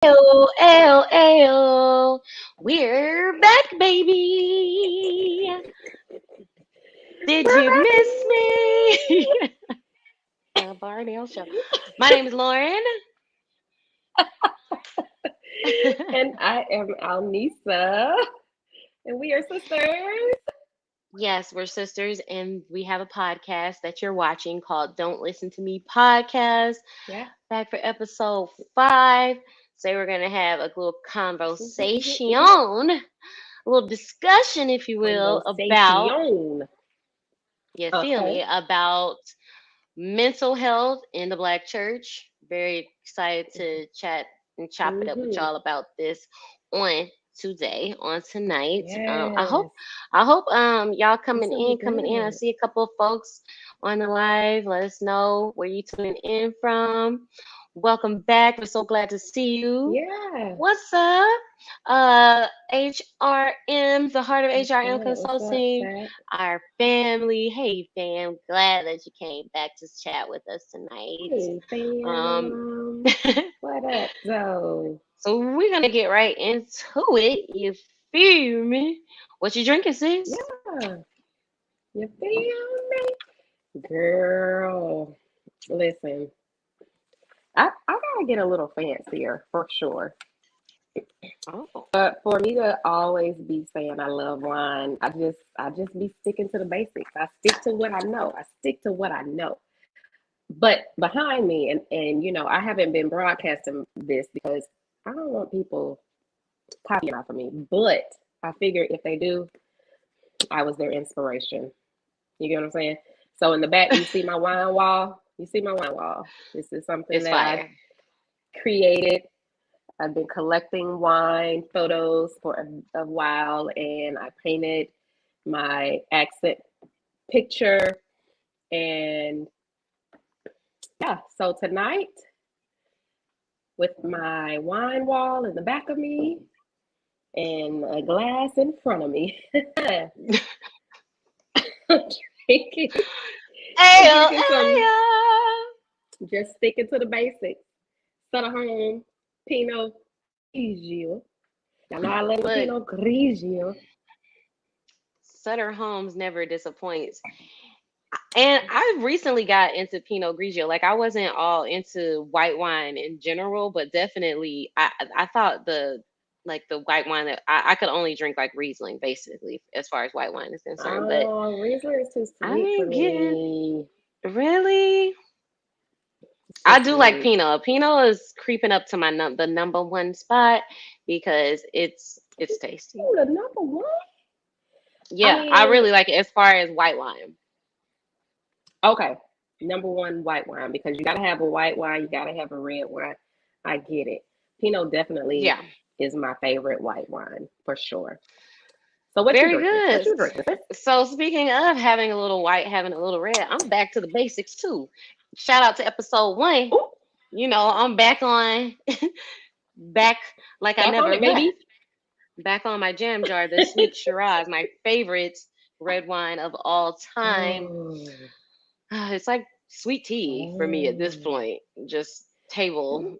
Ayo, ayo, ayo. We're back, baby. Did you miss me? The Barnell Show. My name is Lauren. And I am Alnisa, and we are sisters. Yes, we're sisters, and we have a podcast that you're watching called Don't Listen to Me Podcast. Yeah. Back for episode 5. So we're going to have a little conversation, a little discussion, if you will, about, Conversation. you feel Okay. me, about mental health in the Black church. Very excited to chat and chop it up with Mm-hmm. y'all about this on today, on tonight. I hope, Yes. I hope y'all It's gonna be coming in. I good. see a couple of folks on the live. Let us know where you tuning in from. Welcome back. We're so glad to see you. Yeah. What's up? HRM, the heart of What's HRM up? What's up, Consulting, chat? our family. Hey, fam. Glad that you came back to chat with us tonight. Hey, Um, fam. What up, though? so we're gonna get right into it. You feel me? What you drinking, sis? Yeah. You feel me? Girl, listen. I gotta get a little fancier for sure. Oh, But for me to always be saying I love wine, I just be sticking to the basics. I stick to what I know. I stick to what I know. But behind me, and I haven't been broadcasting this because I don't want people copying off of me. But I figure if they do, I was their inspiration. You get what I'm saying? So in the back, you see my wine wall. You see my wine wall. This is something it's that I fire. created. I've been collecting wine photos for a while, and I painted my accent picture. And yeah, so tonight, with my wine wall in the back of me and a glass in front of me, I'm drinking, I'm Ayo, drinking some, ayo. just sticking to the basics. Sutter home, Pinot Grigio. I know I love Look, Pinot Grigio. Sutter Homes never disappoints. And I recently got into Pinot Grigio. Like I wasn't all into white wine in general, but definitely I thought the white wine that I could only drink like Riesling basically as far as white wine is concerned. But Oh, Riesling is too I sweet for mean getting me. really It's too I do like sweet. Pinot. Pinot is creeping up to the number one spot because it's tasty. Ooh, the number one. I Yeah, I mean, really like it as far as white wine. okay, number one white wine because you gotta have a white wine, you gotta have a red wine. I get it. Pinot definitely Yeah. is my favorite white wine for sure. So what you Very drinking? What good. you drinking, sis? So speaking of having a little white, having a little red, I'm back to the basics too. Shout out to episode 1. Ooh, I'm back on, back like I back on never it, left. baby. Back on my jam jar, the sweet Shiraz, my favorite red wine of all time. Oh, It's like sweet tea for me at this oh. point. Just table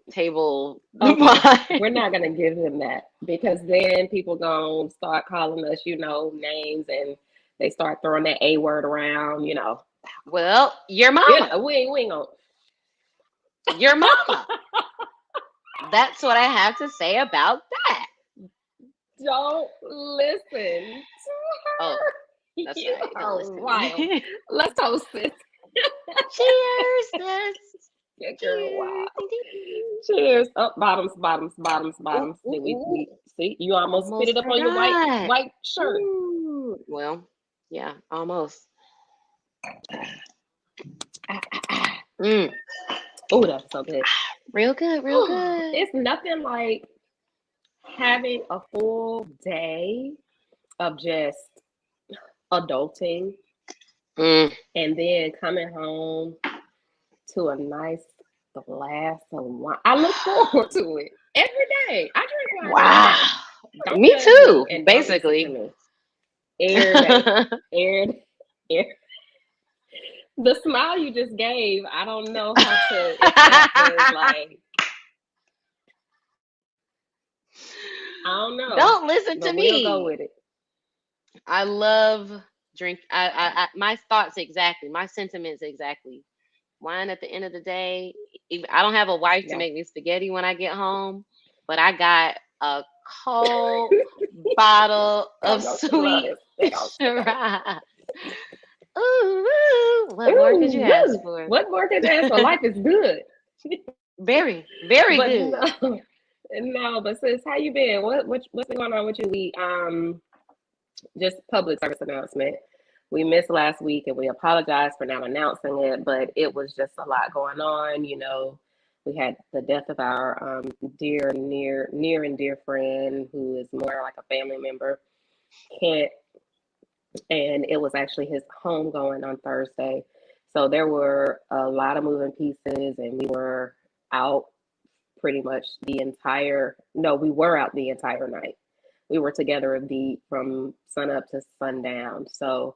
Okay, wine. we're not gonna give him that because then people gonna start calling us, names, and they start throwing that A word around. Well, your Yeah, mama, we ain't gonna. your mama. That's what I have to say about that. Don't listen to Oh, her. that's You right. Don't are listen to wild. me. Let's host this. Cheers. That's Good girl, cheers. wild. Ding, ding, ding. Cheers. Up, bottoms, bottoms, bottoms, Ooh, bottoms. ooh, Did we ooh. see? You almost spit Almost it up on your white forgot. white shirt. Ooh. Well, yeah, almost. Mm, Oh, that's so good. real good, real good. It's nothing like having a full day of just adulting Mm. and then coming home to a nice glass of wine. I look forward to it every day. I drink wine every Wow. day. Don't Me judge me too, and don't listen to basically. me. Every day. Every, every, the smile you just gave, I don't know how to, if that was like I don't know, Don't listen to but we'll go me. with it. I love drink. My thoughts exactly. My sentiments exactly. Wine at the end of the day. I don't have a wife to Yeah. make me spaghetti when I get home, but I got a cold bottle Y'all of know she love sweet this big old spaghetti. Shiraz. Ooh, what more could you Ooh, ask woo. for? What more can you ask for? Life is good. Very, very But good. no, no. But sis, how you been? What's been going on with you? We just public service announcement. We missed last week, and we apologize for not announcing it. But it was just a lot going on. We had the death of our dear, near and dear friend, who is more like a family member, Kent, and it was actually his homegoing on Thursday. So there were a lot of moving pieces, and we were out pretty much the entire. No, we were out the entire night. We were together from sun up to sundown. So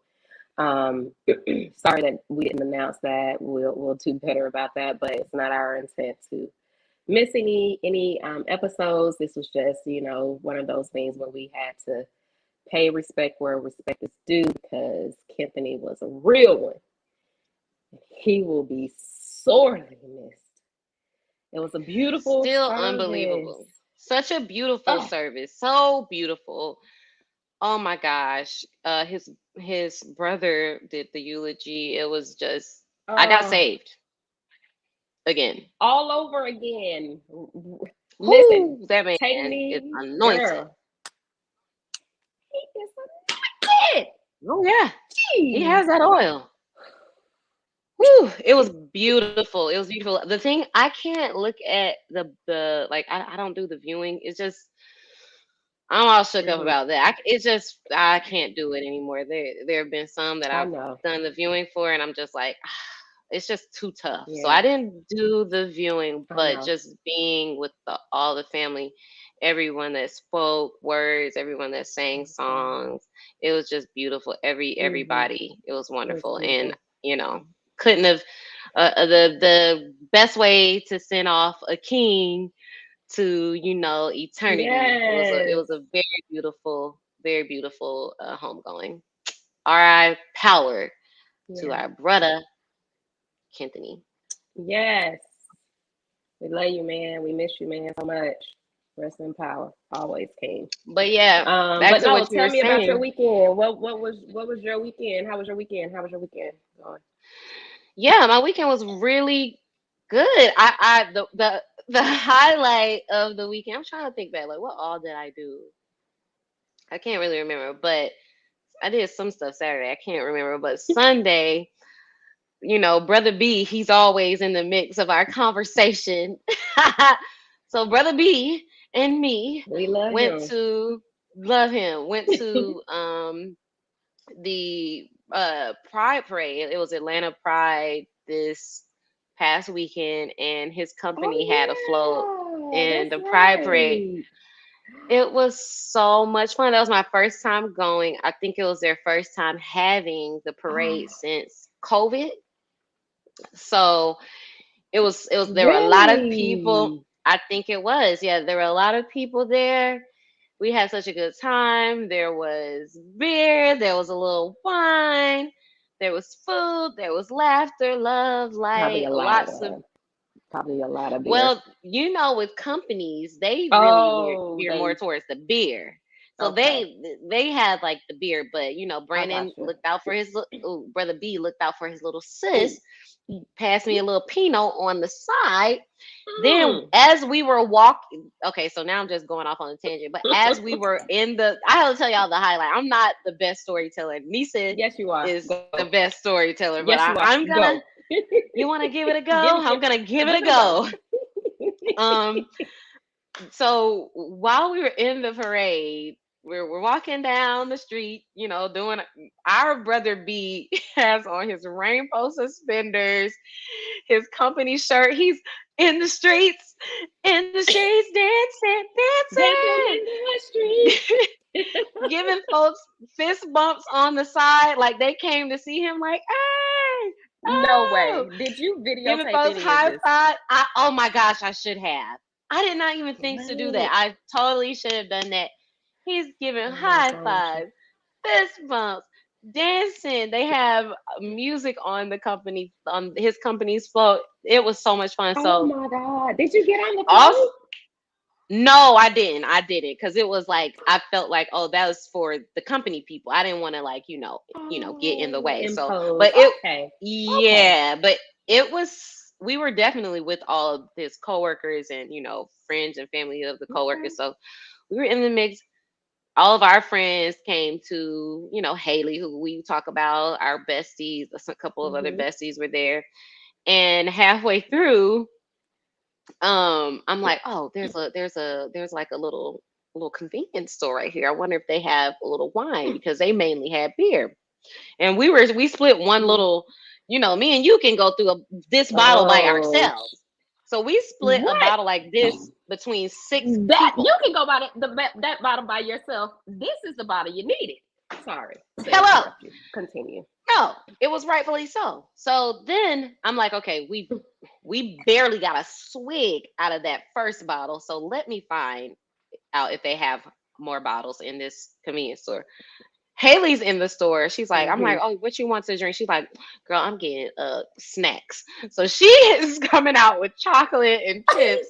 sorry that we didn't announce that. We'll do better about that, but it's not our intent to miss any episodes. This was just one of those things where we had to pay respect where respect is due because Anthony was a real one. He will be sorely missed. It was a beautiful Still service. unbelievable. Such a beautiful Oh, service. So beautiful. Oh my gosh. His brother did the eulogy. It was just I got oh, saved again. all over again. Listen, Whoo, that man take is me, anointed. girl. He is anointed. Oh yeah. He Jeez. has that oil. Whew, it was beautiful. It was beautiful. The thing I can't look at the like I don't do the viewing. It's just I'm all shook up Hmm. about that. It's just I can't do it anymore. There have been some that I I've know. done the viewing for, and I'm just like, it's just too tough. So I Yeah, didn't do the viewing, I but know. just being with all the family, everyone that spoke words, everyone that sang songs, it was just beautiful. Mm-hmm. Everybody, it was It was wonderful, and beautiful. you know, couldn't have the best way to send off a king to eternity. It was Yes. a very beautiful homegoing. All power to Yeah. our brother Kenthony. Yes. We love you, man. We miss you, man, so much. Rest in power. Always, King. But yeah, back But to no, what you tell were me about your saying. weekend. What was your weekend? How was your weekend? How was your weekend going? Yeah, my weekend was really good. The highlight of the weekend. I'm trying to think back, like what all did I do? I can't really remember, but I did some stuff Saturday. I can't remember, but Sunday, brother B, he's always in the mix of our conversation. So brother B and me We love went him. to love him. Went to the Pride Parade. It was Atlanta Pride this past weekend, and his company had a float Oh yeah, in that's the Pride Parade. right. It was so much fun. That was my first time going. I think it was their first time having the parade since COVID. So it was there were a lot of people. Really? I think it was. Yeah, there were a lot of people there. We had such a good time. There was beer, there was a little wine, there was food, there was laughter, love, Probably light, a lot of lots of wine. Probably a lot of beer. well, with companies, they really Oh, veer more they towards the beer. So okay. they had like the beer, but I got Brandon you. looked out for brother B looked out for his little Ooh. sis. He passed me a little Pinot on the side. Then Mm. as we were walking, okay, so now I'm just going off on a tangent. But as we were I have to tell y'all the highlight. I'm not the best storyteller. Nisa Yes, you are. is Go. the best storyteller, but Yes, you are. I'm gonna. Go. You want to give it a Give go? it, I'm gonna give it give a it a go. go. Um, so while we were in the parade, we're walking down the street, doing our brother B has on his rainbow suspenders, his company shirt. He's in the streets, dancing, Dancing dancing, in the streets. giving folks fist bumps on the side, like they came to see him, like, hey, No oh, way. Did you giving videotape folks any of high this? five. Oh my gosh, I should have. I did not even think to do that. Right. I totally should have done that. He's giving Oh my high gosh. fives, fist bumps, dancing. They have music on his company's float. It was so much fun. Oh So my God. Did you get on the also, float? no, I didn't. I didn't because it was like I felt like, oh, that was for the company people. I didn't want to like, get in the Oh, way. So, impose. but it, Okay. Okay. yeah, but it was. We were definitely with all of his coworkers and friends and family of the Okay. coworkers. So we were in the mix. All of our friends came to, Haley, who we talk about, our besties. A couple of other Hmm. besties were there, and halfway through, I'm like, oh, there's like a little convenience store right here. I wonder if they have a little wine because they mainly had beer. And we split one little, me and you can go through this bottle by Oh, ourselves. So we split a what? bottle like this between six That you people. can go by that bottle by yourself. This is the bottle you needed. Sorry to Hello. interrupt you. Continue. No, it was rightfully so. So then I'm like, okay, we barely got a swig out of that first bottle. So let me find out if they have more bottles in this convenience store. Haley's in the store. She's like, I'm Hmm. like, oh, what you want to drink? She's like, girl, I'm getting snacks. So she is coming out with chocolate and chips.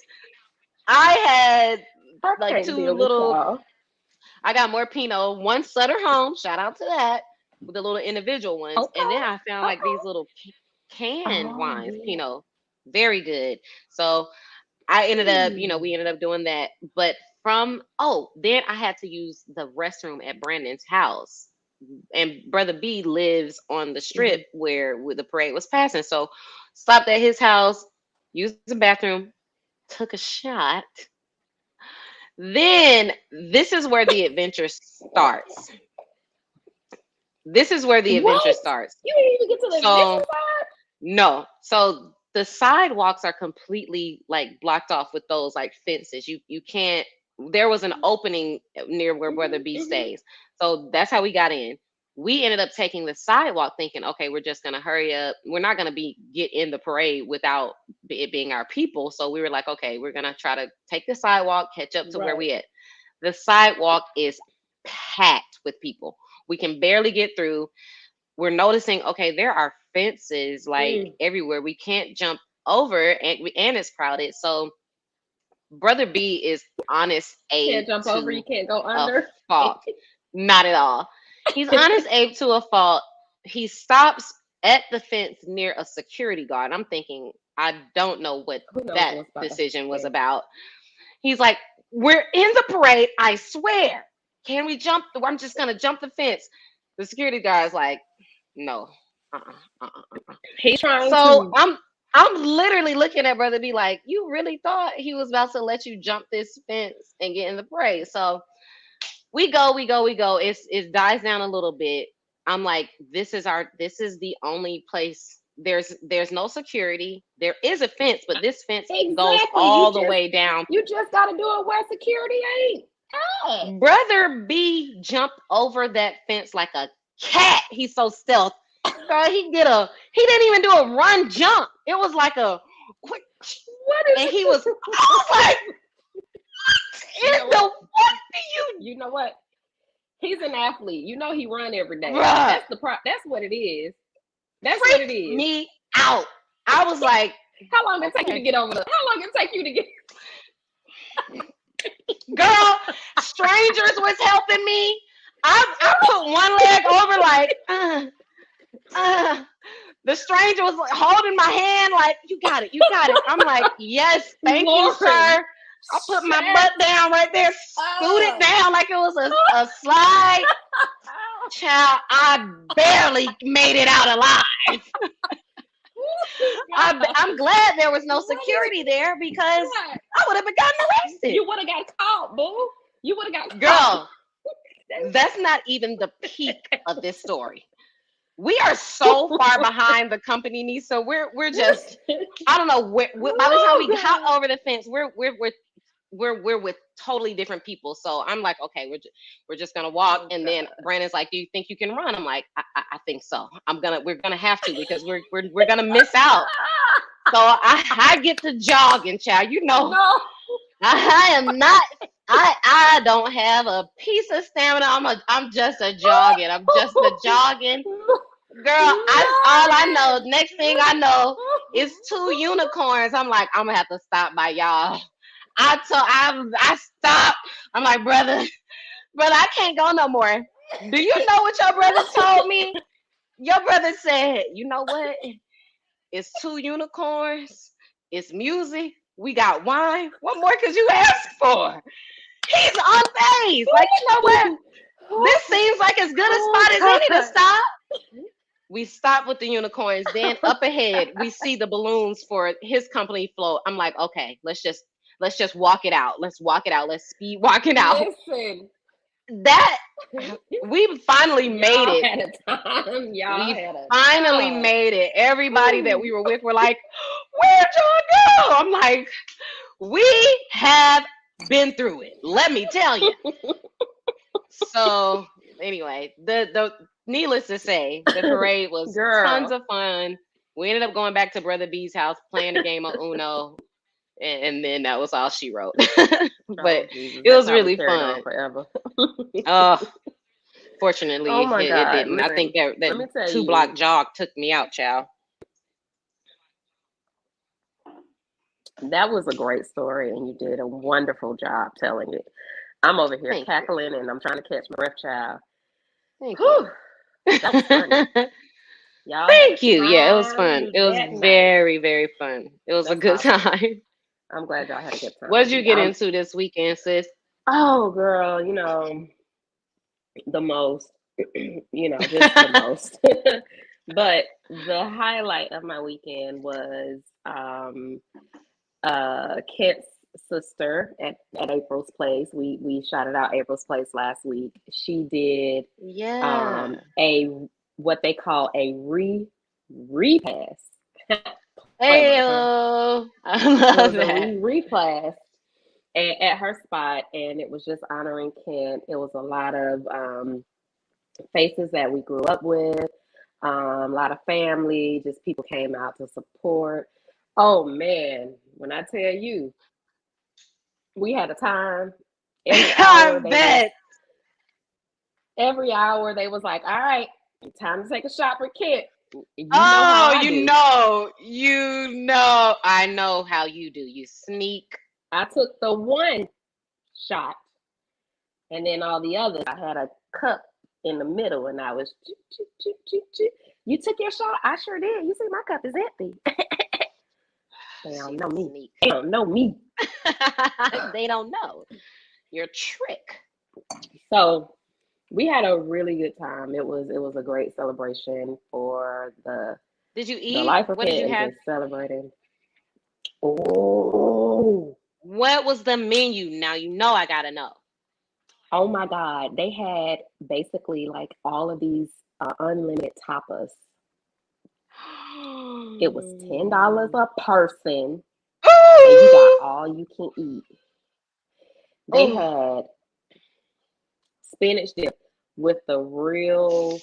I had I like can't two deal with little. y'all. I got more Pinot, one Sutter Home. Shout out to that with the little individual ones, and Okay. then I found like Okay. these little canned Oh wines, yeah. Pinot, very good. So I ended up, Hmm. we ended up doing that. But then I had to use the restroom at Brandon's house. And Brother B lives on the strip Hmm. where the parade was passing. So stopped at his house, used the bathroom, took a shot. Then this is where the adventure starts. This is where the adventure What? starts. You didn't even get to the adventure So side? no. So the sidewalks are completely like blocked off with those like fences. You can't there was an opening near where Brother Hmm. B Hmm. stays. So that's how we got in. We ended up taking the sidewalk thinking, okay, we're just gonna hurry up. We're not gonna get in the parade without it being our people. So we were like, okay, we're gonna try to take the sidewalk, catch up to where Right. we at. The sidewalk is packed with people. We can barely get through. We're noticing, okay, there are fences like Mm. everywhere. We can't jump over, and it's crowded. So Brother B is honest Can't Abe jump over. You to can't go a under. fault. Not at all. He's honest Abe to a fault. He stops at the fence near a security guard. I'm thinking, I don't know what Who knows that what's about to decision was happen? about. He's like, we're in the parade, I swear. Can we jump? I'm just gonna jump the fence. The security guard's like, no. Uh-uh, uh-uh. He's trying So to. I'm literally looking at Brother B like, you really thought he was about to let you jump this fence and get in the parade. So we go. It dies down a little bit. I'm like, this is the only place. There's no security. There is a fence, but this fence goes Exactly. all the way down. You just got to do it where security ain't. Hey. Brother B jumped over that fence like a cat. He's so stealth. Girl, he didn't even do a run jump. It was like a quick, What and is he it? was, I was like, You in know the what? what do You know what? He's an athlete. You know he run every you, day. bruh, That's the That's what it is. That's what it freaked is. me out. I was like, How long did it take you to okay, get over there? How long did it take you to get? girl, strangers was helping me. I put one leg over like, the stranger was like, holding my hand like, you got it, you got it. I'm like, yes, thank you, Lord, sir. I put my butt down right there, scooted down like it was a slide. Child, I barely made it out alive. I'm glad there was no security there because What? I would have been gotten arrested. You would have got caught, boo. You would have got caught. Girl, that's not even the peak of this story. We are so far behind the company, Nisa. We're just, I don't know where. By the time we got over the fence, we're with totally different people. So I'm like, okay, we're just gonna walk. Oh, And then Brandon's like, do you think you can run? I'm like, I think so. We're gonna have to because we're gonna miss out. So I get to jogging, child. You know, No. I am not. I don't have a piece of stamina. I'm just a jogging. I'm just a jogging girl. All I know. Next thing I know is two unicorns. I'm like, I'm gonna have to stop by y'all. I stopped. I'm like, brother, I can't go no more. Do you know what your brother told me? Your brother said, you know what? It's two unicorns. It's music. We got wine. What more could you ask for? He's unfazed. Like, you know what? This seems like as good a spot as any to stop. We stop with the unicorns. Then up ahead, we see the balloons for his company float. I'm like, okay, let's just walk it out. Let's walk it out. Let's speed walk it out. Listen, That we finally made y'all it. had a time. Y'all We had a finally time. made it. Everybody that Ooh. we were with were like, where'd y'all go? I'm like, we have been through it. Let me tell you. So anyway, the needless to say, the parade was tons Girl. of fun. We ended up going back to Brother B's house, playing a game of Uno, and then that was all she wrote. Oh, But Jesus. it That was probably really carried on fun. forever. Fortunately, Oh my it God. didn't. I think Listen, that let me tell two you, block jog took me out, child. that was a great story, and you did a wonderful job telling it. I'm over here Thank you. cackling and I'm trying to catch my breath, child. Thank you. Whew, that was funny. Y'all had a Thank you. Yeah, it was fun. time It was that night. very, very fun. It was a That's good awesome. time. I'm glad y'all had a good What did time. you get into this weekend, sis? Oh, girl, the most, just the most. But the highlight of my weekend was Kent's sister at April's place. We shouted out April's place last week. She did Yeah. a what they call a repass. Clever, huh? Heyo. I It love was a that. reclass at her spot, and it was just honoring Kent. It was a lot of faces that we grew up with, a lot of family, just people came out to support. Oh man, when I tell you, we had a time. Every I hour they was bet. every hour they was like, all right, time to take a shot for Kent. You know how Oh, I you do. know. You know. I know how you do. You sneak. I took the one shot, and then all the others, I had a cup in the middle, and I was. You took your shot. I sure did. You see, my cup is empty. They don't She's know a me. sneak. They don't know me. They don't know your trick. So we had a really good time. It was a great celebration for Did you the eat? life of What did Kent you and have? just celebrating. Oh, What was the menu? Now you know I gotta know. oh my God! They had basically like all of these unlimited tapas. It was $10 a person, and you got all you can eat. They Oh, had spinach dip with the real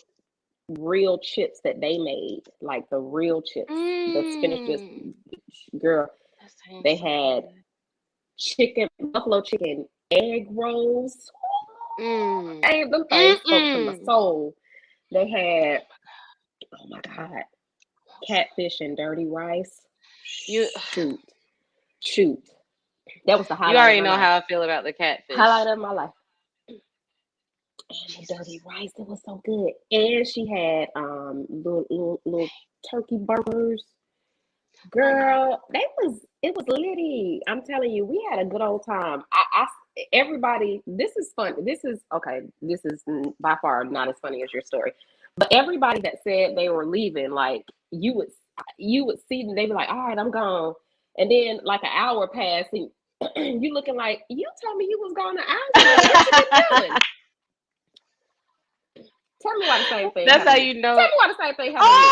chips that they made, like the real chips. The spinach just mm, girl. that sounds They so had good. buffalo chicken egg rolls. Mm, Damn, them things spoke to my mm-mm. soul. They had, oh my God, catfish and dirty rice. You Shoot, shoot. That was the you highlight of already my know life. how I feel about the Highlight catfish. of my life. And the dirty Jesus. rice, it was so good. And she had little turkey burgers. Oh my Girl, it was litty. I'm telling you, we had a good old time. Everybody, this is fun. This is okay. This is by far not as funny as your story, but everybody that said they were leaving, like you would see them. They be like, "All right, I'm gone," and then like an hour passed, and you looking like you told me you was gone an hour ago. What you been doing? Tell me why the same thing That's how happened to me. you Tell know. me why the same thing happened to me.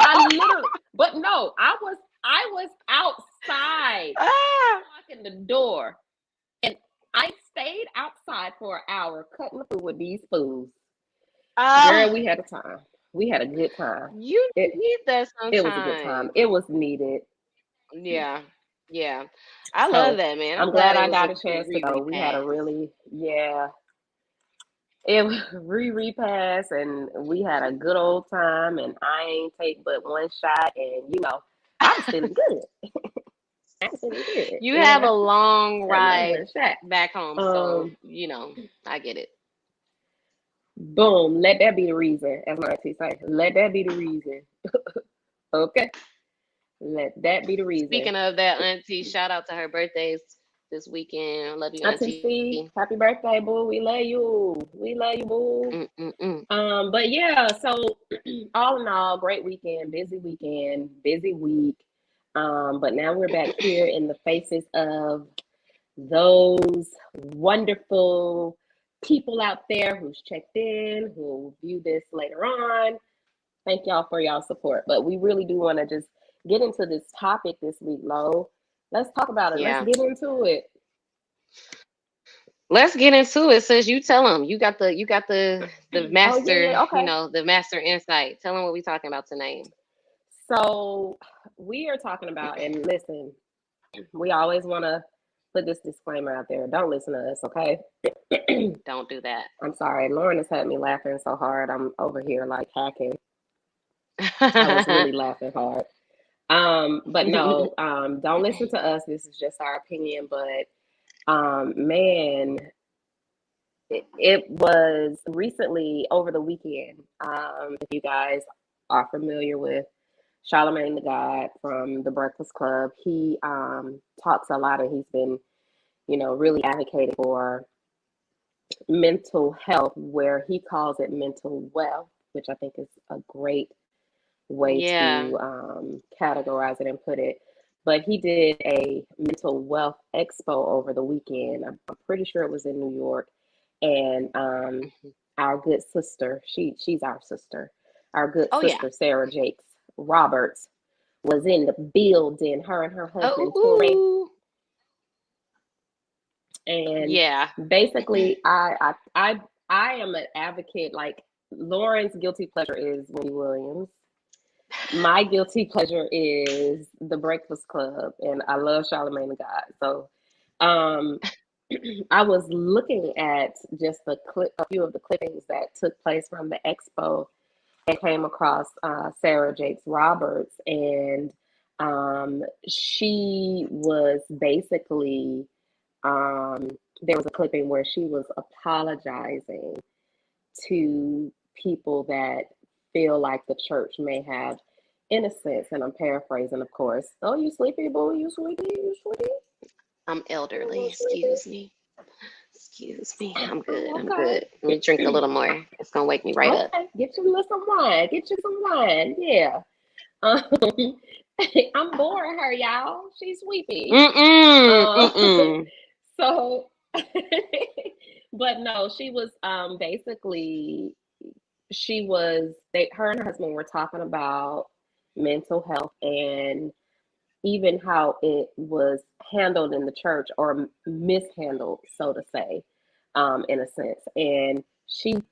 I Oh! literally, but no, I was outside Ah! blocking the door, and I stayed outside for an hour cutting the food with these fools. Girl, Ah! we had a time. We had a good time. You It need that it was a good time. sometimes. It was needed. Yeah. Yeah. I love So that, man. I'm I'm glad glad it I was got a a good chance to go. We had a repass. really, yeah, it was repass, and we had a good old time. And I ain't take but one shot, and I was feeling good. I was feeling good. You have a I long took that ride one shot. back home, so Um, I get it. Boom. Let that be the reason, as my auntie say. Let that be the reason. Okay. Let that be the reason. Speaking of that, auntie, shout out to her birthdays this weekend. I love you, Auntie auntie. C, happy birthday, boo. We love you. We love you, boo. Mm-mm-mm. But yeah, so all in all, great weekend, busy week. But now we're back here in the faces of those wonderful people out there who's checked in, who will view this later on. Thank y'all for y'all support. But we really do want to just get into this topic this week, Lo. Let's talk about it. Let's Yeah. get into it. Let's get into it. Since you tell them, you got the Oh yeah, master, yeah, okay. the master insight. Tell them what we talking about tonight. So we are talking about, and listen, we always want to put this disclaimer out there. Don't listen to us, okay? Don't do that. I'm sorry. Lauren has had me laughing so hard. I'm over here like hacking. I was really laughing hard. But no, don't listen to us. This is just our opinion. But man, it was recently over the weekend. If you guys are familiar with Charlemagne the God from the Breakfast Club, he talks a lot, and he's been, really advocating for mental health, where he calls it mental wealth, which I think is a great way Yeah. to categorize it and put it. But he did a mental wealth expo over the weekend. I'm pretty sure it was in New York, and our good sister, she's our sister, our good Oh yeah. sister Sarah Jakes Roberts was in the building. Her and her husband Torre, Oh. and Yeah. basically, I am an advocate. Like Lauren's guilty pleasure is Wendy Williams. My guilty pleasure is The Breakfast Club, and I love Charlemagne the God. So, um, I was looking at just a few of the clippings that took place from the expo, and came across Sarah Jakes Roberts, and she was basically there was a clipping where she was apologizing to people that feel like the church may have, in a sense, and I'm paraphrasing, of course. Oh, you sleepy, boo? You sleepy? You sleepy? I'm You a elderly. little sleepy? Excuse me. Excuse me. I'm good. Oh, I'm good. Let me drink a okay. little more. It's gonna wake me right up. Okay. Get you a little some wine. Get you some wine. Yeah. Um, I'm boring her, y'all. She's sleepy. Mm-mm. Uh, Mm-mm. so, but no, she was basically her and her husband were talking about mental health, and even how it was handled in the church, or mishandled, so to say, in a sense. And she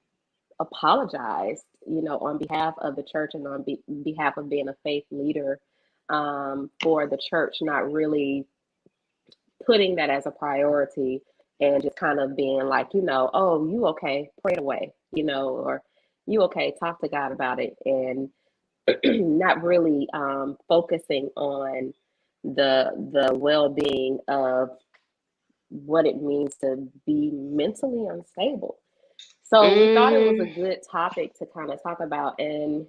apologized, on behalf of the church, and on behalf of being a faith leader, for the church not really putting that as a priority, and just kind of being like, oh, you okay, pray it away, or you okay, talk to God about it, and not really focusing on the well-being of what it means to be mentally unstable. So we thought it was a Mm-hmm. good topic to kind of talk about. And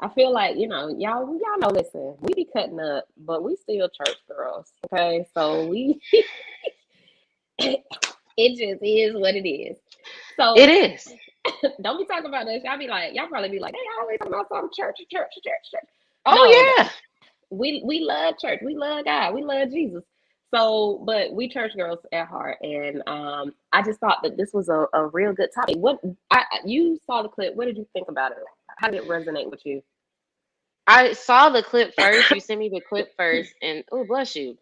I feel like, y'all know, listen, we be cutting up, but we still church girls. Okay. So it just is what it is. It So is. don't be talking about this. Y'all probably be like, they always talking about some church, church, church, church. No, Oh yeah. we love church. We love God. We love Jesus. So, but we church girls at heart, and I just thought that this was a real good topic. You saw the clip? What did you think about it? How did it resonate with you? I saw the clip first. You sent me the clip first, and oh, bless you.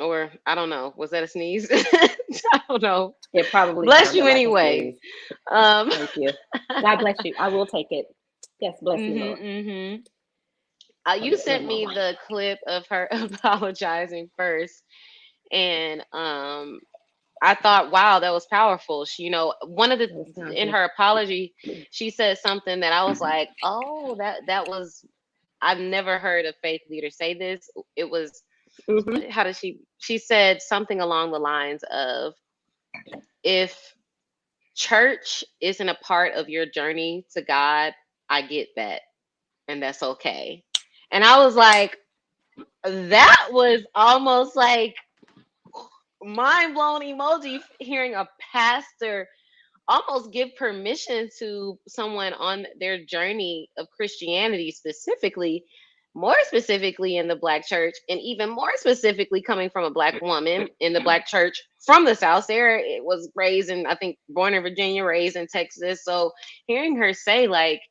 Or I don't know. Was that a sneeze? I don't know. It probably Bless you sounded like a anyway. sneeze. Um. Thank you. God bless you. I will take it. Yes, bless you, Mhm. Lord. Mhm. You Good sent me Lord. the clip of her apologizing first, and I thought, wow, that was powerful. She, one of the That was in powerful. her apology, she said something that I was like, oh, that was. I've never heard a faith leader say this. It was, Hmm. how did she said something along the lines of, if church isn't a part of your journey to God, I get that, and that's okay. And I was like, that was almost like mind blown emoji, hearing a pastor almost give permission to someone on their journey of Christianity, specifically, more specifically in the Black church, and even more specifically coming from a Black woman in the Black church from the South. Sarah was raised in, I think, born in Virginia, raised in Texas. So hearing her say, like,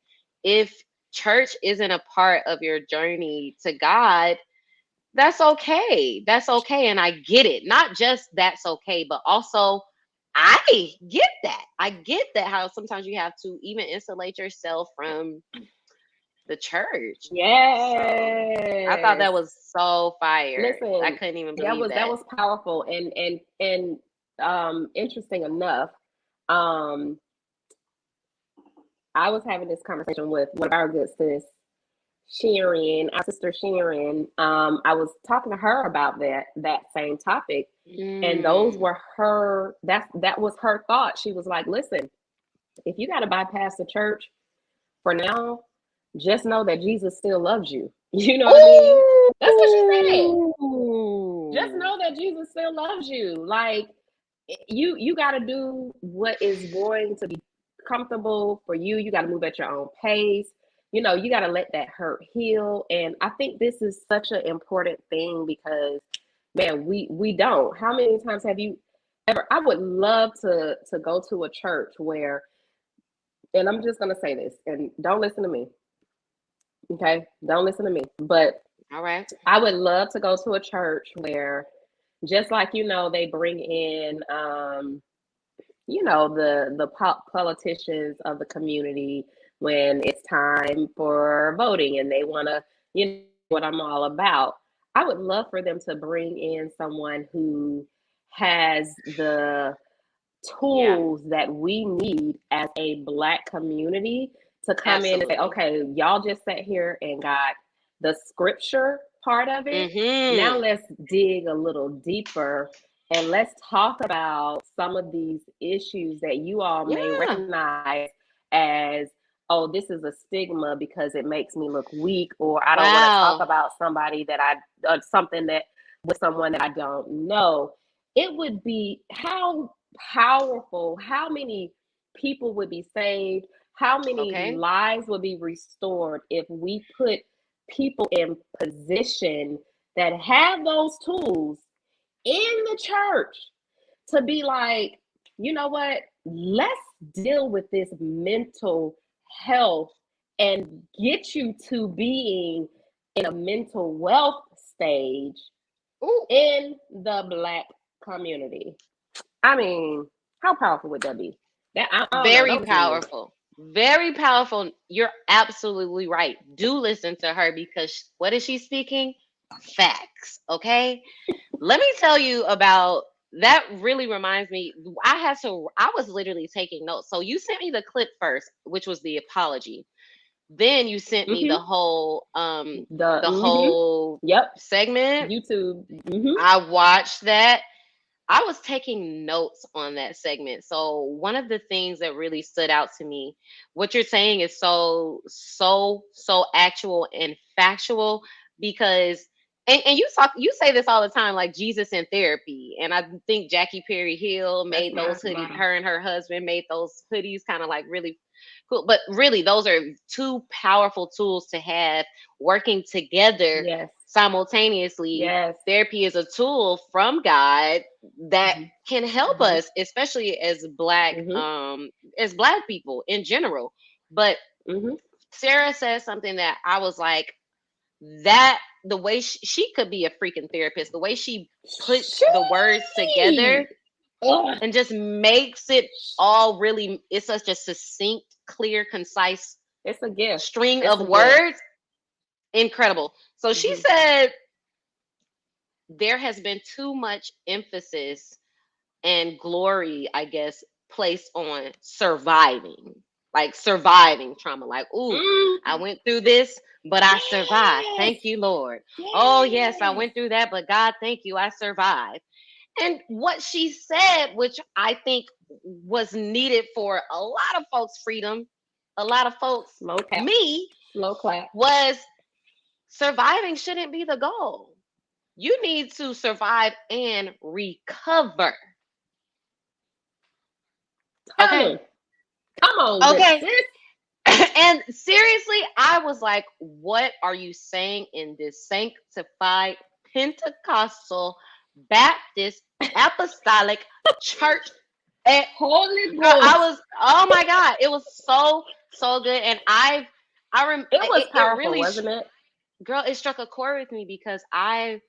if church isn't a part of your journey to God, that's okay. That's okay. And I get it. Not just that's okay, but also I get that. I get that, how sometimes you have to even insulate yourself from the church. So I thought Yes. that was so fire. I Listen, couldn't even that believe was that that. was powerful and interesting enough. Um, I was having this conversation with one of our good sis, Sharon, our sister Sharon. I was talking to her about that same topic, and those Mm. were her. That was her thought. She was like, "Listen, if you got to bypass the church for now, just know that Jesus still loves you." You know what I mean? That's what she said. Just Ooh. know that Jesus still loves you. Like you got to do what is going to be comfortable for you. You got to move at your own pace. You got to let that hurt heal. And I think this is such an important thing because, man, we don't. How many times have you ever? I would love to go to a church where, and I'm just gonna say this, and don't listen to me, okay? Don't listen to me, but All right. I would love to go to a church where, just like they bring in the politicians of the community when it's time for voting and they want to what I'm all about. I would love for them to bring in someone who has the Yeah. tools that we need as a Black community to come in and say, Absolutely. okay, y'all just sat here and got the scripture part of it. Now Mm-hmm. let's dig a little deeper and let's talk about some of these issues that you all may Yeah. recognize as, oh, this is a stigma because it makes me look weak, or I don't want to talk Wow. about something that with someone that I don't know. It would be how powerful, how many people would be saved, how many Okay. lives would be restored if we put people in position that have those tools in the church to be like, you know what, let's deal with this mental health and get you to being in a mental wealth stage Ooh. in the Black community. I mean, how powerful would that be? I don't know. Very Those are me. powerful. Very powerful. You're absolutely right. Do listen to her, because what is she speaking? Facts. Okay. Let me tell you about that. Really reminds me. I was literally taking notes. So you sent me the clip first, which was the apology. Then you sent me Mm-hmm. the Mm-hmm. whole Yep. segment. YouTube. Mm-hmm. I watched that. I was taking notes on that segment. So one of the things that really stood out to me, what you're saying is so actual and factual, because and you say this all the time, like Jesus in therapy. And I think Jackie Perry Hill That's made my those hoodies, motto. her and her husband made those hoodies kind of like really cool. But really those are two powerful tools to have working together Yes. simultaneously. Yes. Therapy is a tool from God that Mm-hmm. can help Mm-hmm. us, especially Mm-hmm. as black people in general. But Mm-hmm. Sarah says something that I was like, that the way she could be a freaking therapist, the way she puts the words together She. Ugh. and just makes it all really, it's such a succinct, clear, concise It's a gift. string It's of a gift. words. incredible. So she Hmm. said there has been too much emphasis and glory, I guess, placed on surviving, like surviving trauma. Like, ooh, I Mm. went through this, but I survived. Yes. Thank you, Lord. Oh, yes, I Yes. went through that, but God, thank you, I survived. And what she said, which I think was needed for a lot of folks' freedom, a lot of folks, Slow clap. me, Slow clap. was surviving shouldn't be the goal. You need to survive and recover. Come Okay. on. Come on with it, Okay. sis. And seriously, I was like, what are you saying in this sanctified Pentecostal Baptist Apostolic Church? And Holy girl, I Ghost. was, oh my God, it was so good. And It was it powerful, really, wasn't it? girl, it struck a chord with me because I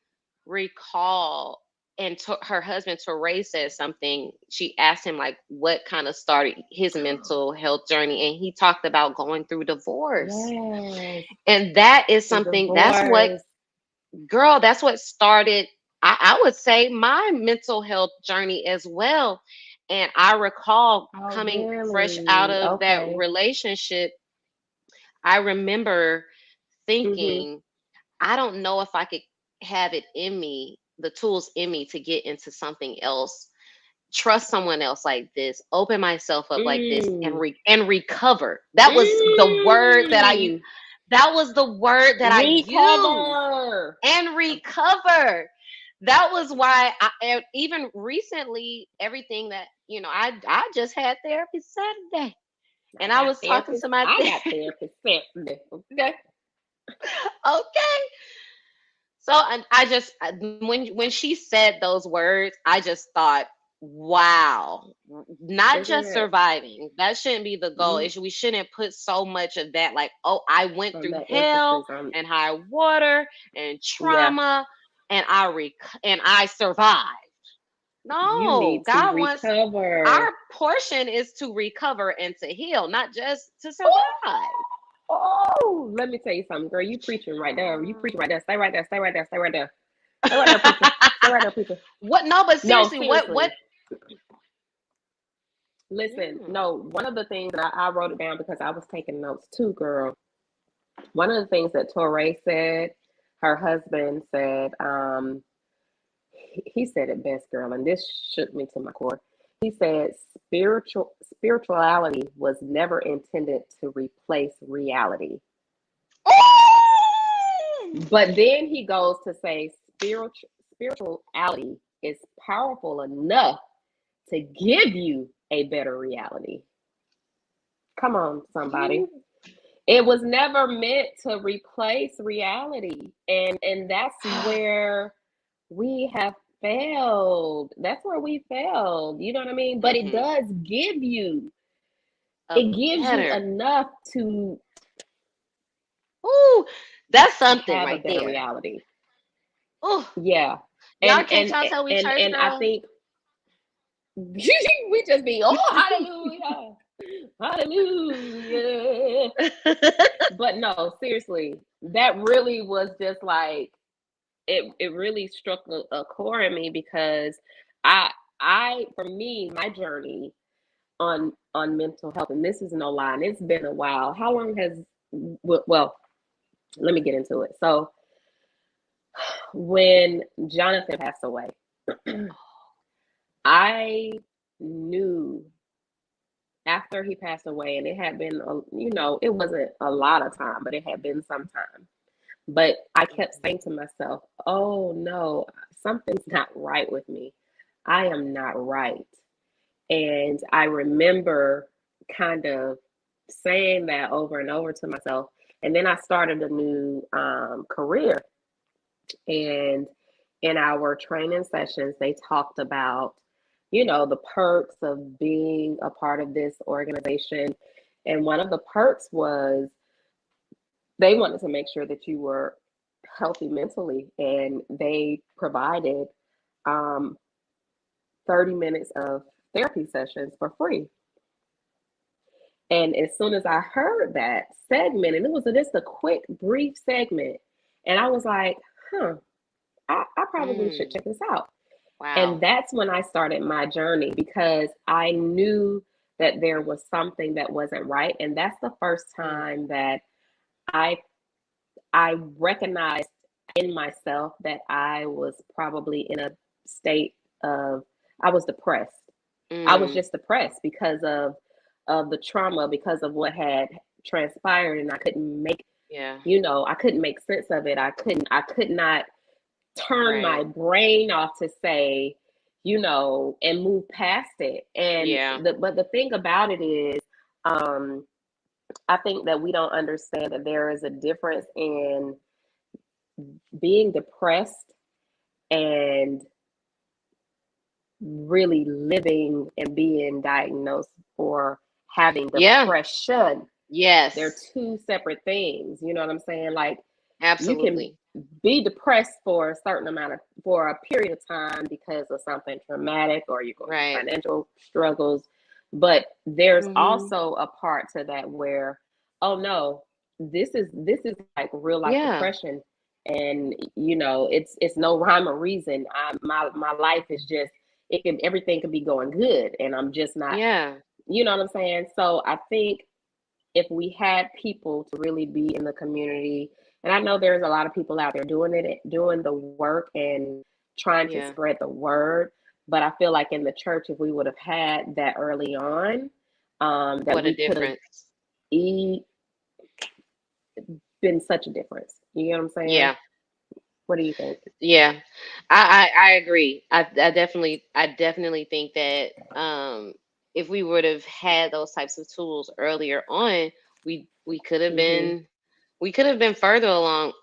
recall, and her husband Teray said something. She asked him like what kind of started his mental health journey, and he talked about going through divorce. Yes. And that is The something, that's what, divorce. girl, that's what started, I would say, my mental health journey as well. And I recall Oh, coming fresh out really? of that Okay. relationship, I remember Mm-hmm. thinking, I don't know if I could have it in me, the tools in me to get into something else, trust someone else like this, open myself up like this, and Mm. and recover. That was the word that I used. Mm. That was the word that I used. Recover. And recover. That was why and even recently, everything that, I just had therapy Saturday, I and I got was talking therapist. to my I got therapist Saturday. Okay. okay. So I just, when she said those words, I just thought, wow, not Isn't just it? surviving. That shouldn't be the goal. Mm. We shouldn't put so much of that, like, oh, I went On through that hell emphasis on, and high water and yeah, trauma, and and I survived. you No, need to God wants, recover. our portion is to recover and to heal, not just to survive. Oh, let me tell you something, girl. You preaching right there. You preaching right there. Stay right there. Stay right there. Stay right there. Stay right there, preacher. Stay right there, preacher. What? No, but No, seriously, what? seriously. Listen, Yeah. no, one of the things that I wrote it down because I was taking notes too, girl. One of the things that Torre said, her husband said, he said it best, girl, and this shook me to my core. He said spirituality was never intended to replace reality. Oh! But then he goes to say spirituality is powerful enough to give you a better reality. Come on, somebody. You It was never meant to replace reality. And that's where we have failed. That's where we failed. You know what I mean? But it hmm does give you, it gives you better. enough to Ooh, that's something have a right better there. reality. Ooh, Yeah. y'all, And can't and y'all tell we and church and I girls? think we just be, oh, hallelujah. Hallelujah. But no, seriously, that really was just like, it really struck a core in me because I for me, my journey on mental health, and this is no lie, and it's been a while. How long has, well, let me get into it. So when Jonathan passed away, I knew after he passed away, and it had been, it wasn't a lot of time, but it had been some time. But I kept saying to myself, oh no, something's not right with me. I am not right. And I remember kind of saying that over and over to myself. And then I started a new career. And in our training sessions, they talked about, the perks of being a part of this organization. And one of the perks was they wanted to make sure that you were healthy mentally, and they provided um, 30 minutes of therapy sessions for free. And as soon as I heard that segment, and it was just a quick, brief segment, and I was like, huh, I probably should Mm, check this out. And wow. that's when I started my journey because I knew that there was something that wasn't right. And that's the first Mm, time that I I recognized in myself that I was probably in a state of I was depressed. I was mm, just depressed because of the trauma, because of what had transpired, and I couldn't make, yeah. I couldn't make sense of it. I could not turn my Right. brain off to say, and move past it. And Yeah. but the thing about it is, um, I think that we don't understand that there is a difference in being depressed and really living and being diagnosed for having Yeah. depression. They're Yes. two separate things. You know what I'm saying? Like you can Absolutely. be depressed for a certain amount of for a period of time because of something traumatic or you're going through Right. financial struggles. But there's Mm-hmm. also a part to that where, oh no, this is like real life Yeah. depression. And it's no rhyme or reason. My life is just everything could be going good and I'm just not, Yeah. you know what I'm saying? So I think if we had people to really be in the community, and I know there's a lot of people out there doing it, doing the work and trying to Yeah. spread the word, but I feel like in the church, if we would have had that early on, that What a we could have difference. e- been such a difference. You know what I'm saying? Yeah. What do you think? Yeah. I agree. I definitely think that if we would have had those types of tools earlier on, we could have Hmm. been we could have been further along.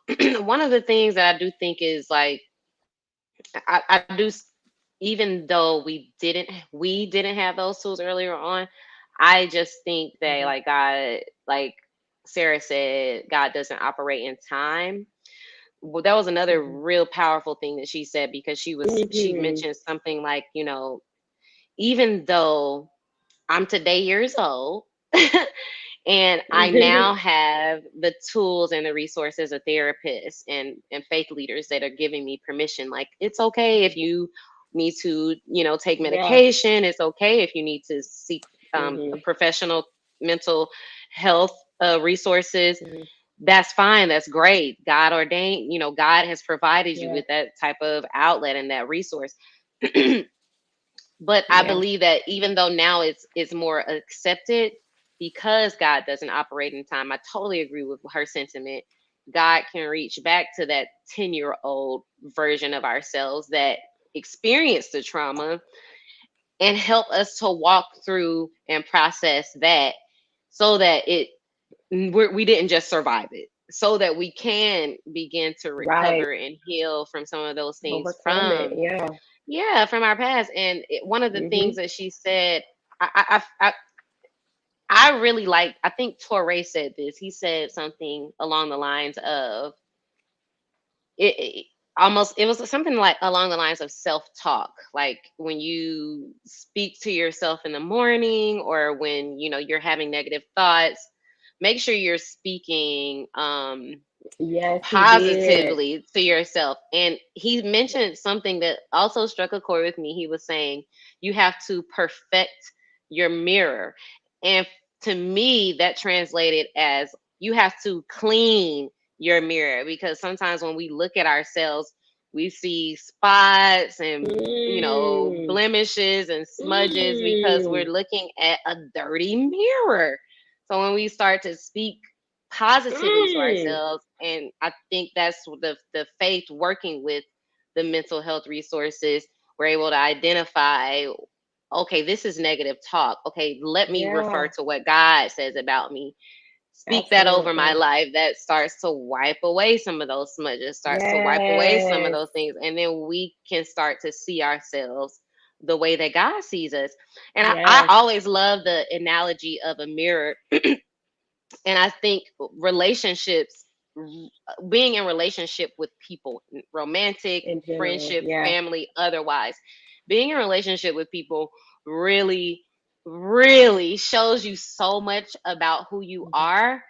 One of the things that I do think is like I do even though we didn't have those tools earlier on, I just think that Hmm. like God, like Sarah said, God doesn't operate in time. Well, that was another Hmm. real powerful thing that she said because she Hmm. mentioned something like, even though I'm today years old and I now have the tools and the resources of therapists and faith leaders that are giving me permission. Like it's okay if you need to, take Yeah. medication. It's okay if you need to seek a Hmm. professional mental health resources. Hmm. That's fine. That's great. God ordained, God has provided you Yeah. with that type of outlet and that resource. But I Yeah. believe that even though now it's more accepted because God doesn't operate in time, I totally agree with her sentiment. God can reach back to that 10-year-old version of ourselves that experienced the trauma and help us to walk through and process that so that we didn't just survive it, so that we can begin to Right. recover and heal from some of those things Overcome it. Yeah. from our past. And one of the Hmm. things that she said, I really like. I think Torre said this. He said something along the lines of it almost it was something like along the lines of self-talk, like when you speak to yourself in the morning or when you're having negative thoughts, make sure you're speaking Yes, he did. positively to yourself. And he mentioned something that also struck a chord with me. He was saying you have to perfect your mirror. And to me, that translated as you have to clean your mirror, because sometimes when we look at ourselves, we see spots and Mm, blemishes and smudges because we're mm. looking at a dirty mirror. So when we start to speak positively to Mm. ourselves, and I think that's the faith working with the mental health resources, we're able to identify, okay, this is negative talk, okay, let me refer Yeah, to what God says about me, speak that over my absolutely. life. That starts to wipe away some of those smudges, starts to wipe away some of Yes. those things, and then we can start to see ourselves the way that God sees us. And I Yes. always love the analogy of a mirror. And I think relationships, being in relationship with people, romantic, In general. friendship, Yeah. family, otherwise, being in relationship with people really really shows you so much about who you Mhm. are.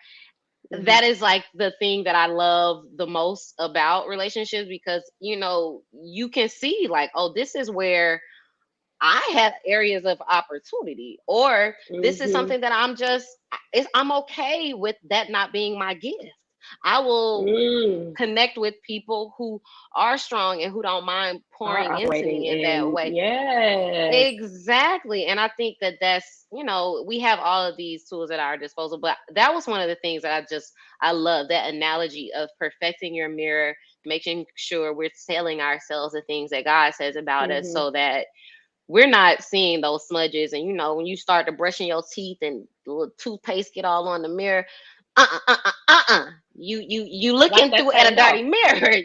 Mhm. That is like the thing that I love the most about relationships, because you can see like, oh, this is where I have areas of opportunity, or this is Mhm. something that I'm okay with that not being my gift. I will Mm. connect with people who are strong and who don't mind Are pouring into operating me in that in, way. yes. Exactly. And I think that we have all of these tools at our disposal, but that was one of the things that I love, that analogy of perfecting your mirror, making sure we're telling ourselves the things that God says about us, Mhm. so that we're not seeing those smudges. And when you start to brushing your teeth and the little toothpaste get all on the mirror, you Wipe looking that through at a thing dirty off. mirror.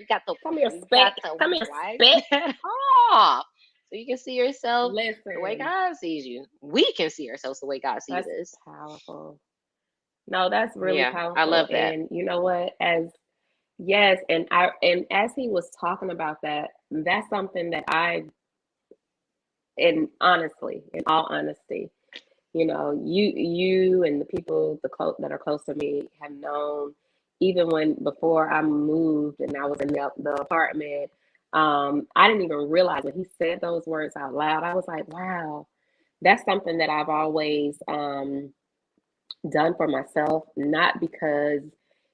Come here, You speck. got to Come here, wipe speck. that off so you can see yourself the way Listen, God sees you. We can see ourselves the way God sees that's us. powerful. No, that's really Yeah, I powerful. love that. And you know what? As yes, and as he was talking about that, that's something that and honestly, in all honesty, you and the people that are close to me have known, even when before I moved and I was in the apartment. I didn't even realize when he said those words out loud. I was like, wow, that's something that I've always done for myself, not because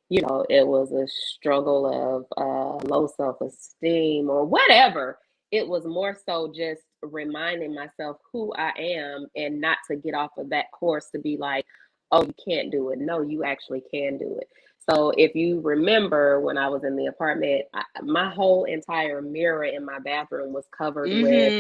it was a struggle of low self-esteem or whatever. It was more so just reminding myself who I am, and not to get off of that course to be like, oh, you can't do it. No, you actually can do it. So if you remember, when I was in the apartment, my whole entire mirror in my bathroom was covered with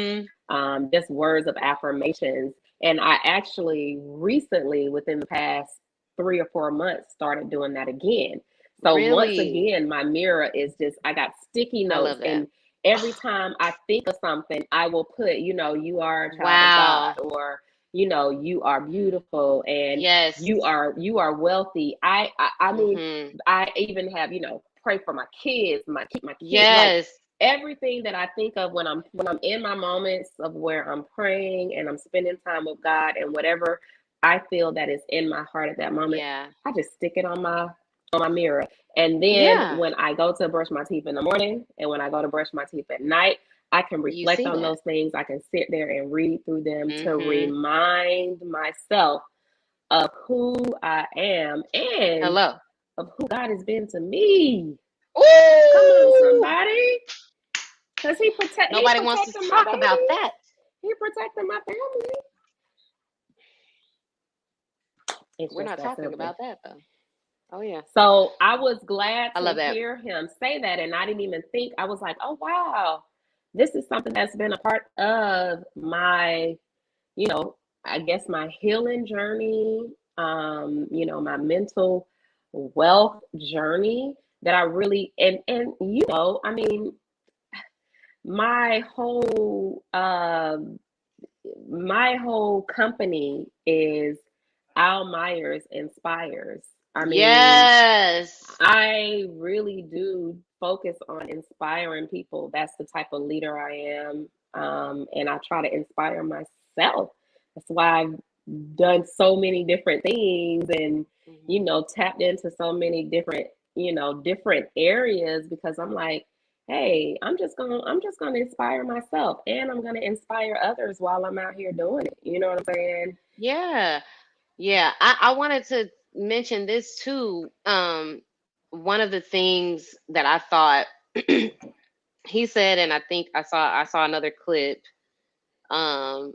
Mm-hmm. just words of affirmations. And I actually recently, within the past 3 or 4 months, started doing that again. So once Really? again, my mirror is just, I got sticky I notes. love that. And every time I think of something, I will put, you are a child of God, Wow. or, you are beautiful, and Yes. you are wealthy. I mean, Mm-hmm. I even have, pray for my kids, my kid, like Yes. everything that I think of when I'm in my moments of where I'm praying and I'm spending time with God, and whatever I feel that is in my heart at that moment, Yeah. I just stick it on my mirror. And then Yeah. when I go to brush my teeth in the morning and when I go to brush my teeth at night, I can You reflect see on that. those things. I can sit there and read through them to Mm-hmm. remind myself of who I am and Hello. of who God has been to me. Come on, Ooh! somebody. Because he Nobody wants to protected my talk about babies. that. He protected my family. It's We're just not that talking simple. about that though. Oh yeah. So I was glad I to love that. hear him say that. And I didn't even think, I was like, oh, wow, this is something that's been a part of my, you know, I guess my healing journey, my mental wealth journey, that I really, I mean, my whole, my whole company is Al Myers Inspires. I mean, Yes. I really do focus on inspiring people. That's the type of leader I am. And I try to inspire myself. That's why I've done so many different things, and, Mhm. tapped into so many different, different areas, because I'm like, hey, I'm just gonna inspire myself, and I'm gonna inspire others while I'm out here doing it. You know what I'm saying? Yeah. Yeah. I wanted to mention this too. One of the things that I thought he said, and I think I saw another clip, um,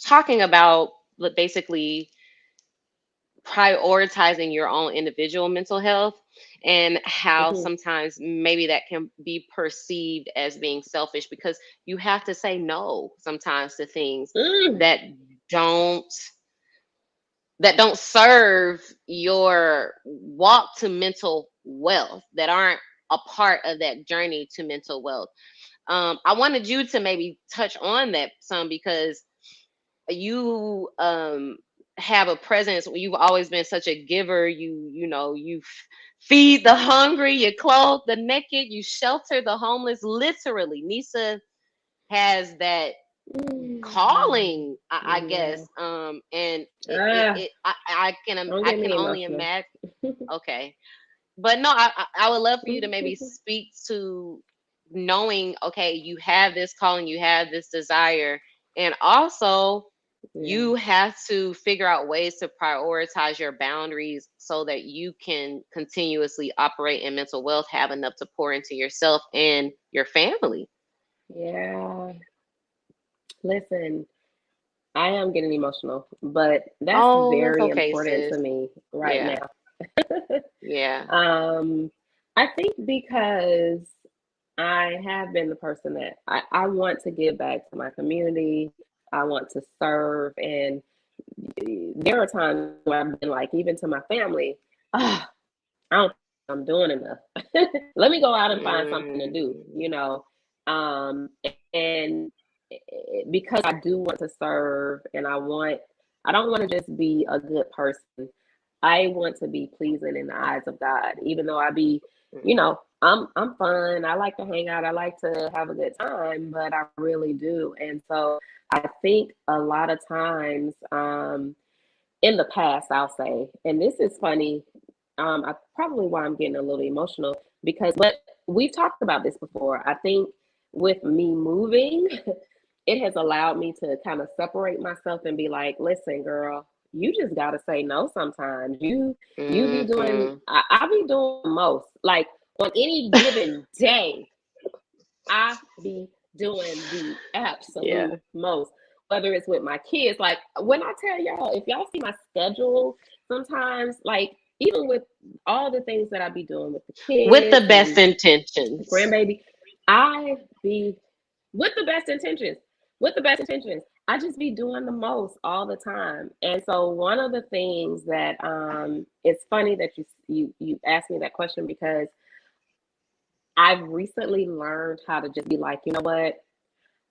talking about basically prioritizing your own individual mental health, and how Hmm. sometimes maybe that can be perceived as being selfish, because you have to say no sometimes to things Mm, that don't don't serve your walk to mental wealth, that aren't a part of that journey to mental wealth. I wanted you to maybe touch on that some, because you have a presence. You've always been such a giver. You feed the hungry, you clothe the naked, you shelter the homeless. Literally, Nisa has that. calling, I Yeah. guess. And Ah, don't I get can me only emotional. imagine. Okay, but no, I would love for you to maybe speak to knowing, okay, you have this calling, you have this desire, and also Yeah. you have to figure out ways to prioritize your boundaries so that you can continuously operate in mental wealth, have enough to pour into yourself and your family. Yeah. Listen, I am getting emotional, but that's Oh, it's very okay, important to sis. me right Yeah, now. yeah. um, I think because I have been the person that I want to give back to my community. I want to serve. And there are times where I've been like, even to my family, ah, I don't think I'm doing enough. Let me go out and find something to do, Mm, um, and because I do want to serve and I don't want to just be a good person. I want to be pleasing in the eyes of God, even though mm, I'm fun. I like to hang out. I like to have a good time, but I really do. And so I think a lot of times, in the past, I'll say, and this is funny, I probably why I'm getting a little emotional because, but we've talked about this before. I think with me moving, it has allowed me to kind of separate myself and be like, listen, girl, you just gotta say no sometimes. You be doing mhm. I be doing the most. Like on any given day, I be doing the Yeah. absolute most, whether it's with my kids. Like when I tell y'all, if y'all see my schedule, sometimes like even with all the things that I be doing with the With the kids best and intentions. grandbaby, I be with the best intentions. With the best intentions. I just be doing the most all the time. And so one of the things that it's funny that you asked me that question because I've recently learned how to just be like, you know what?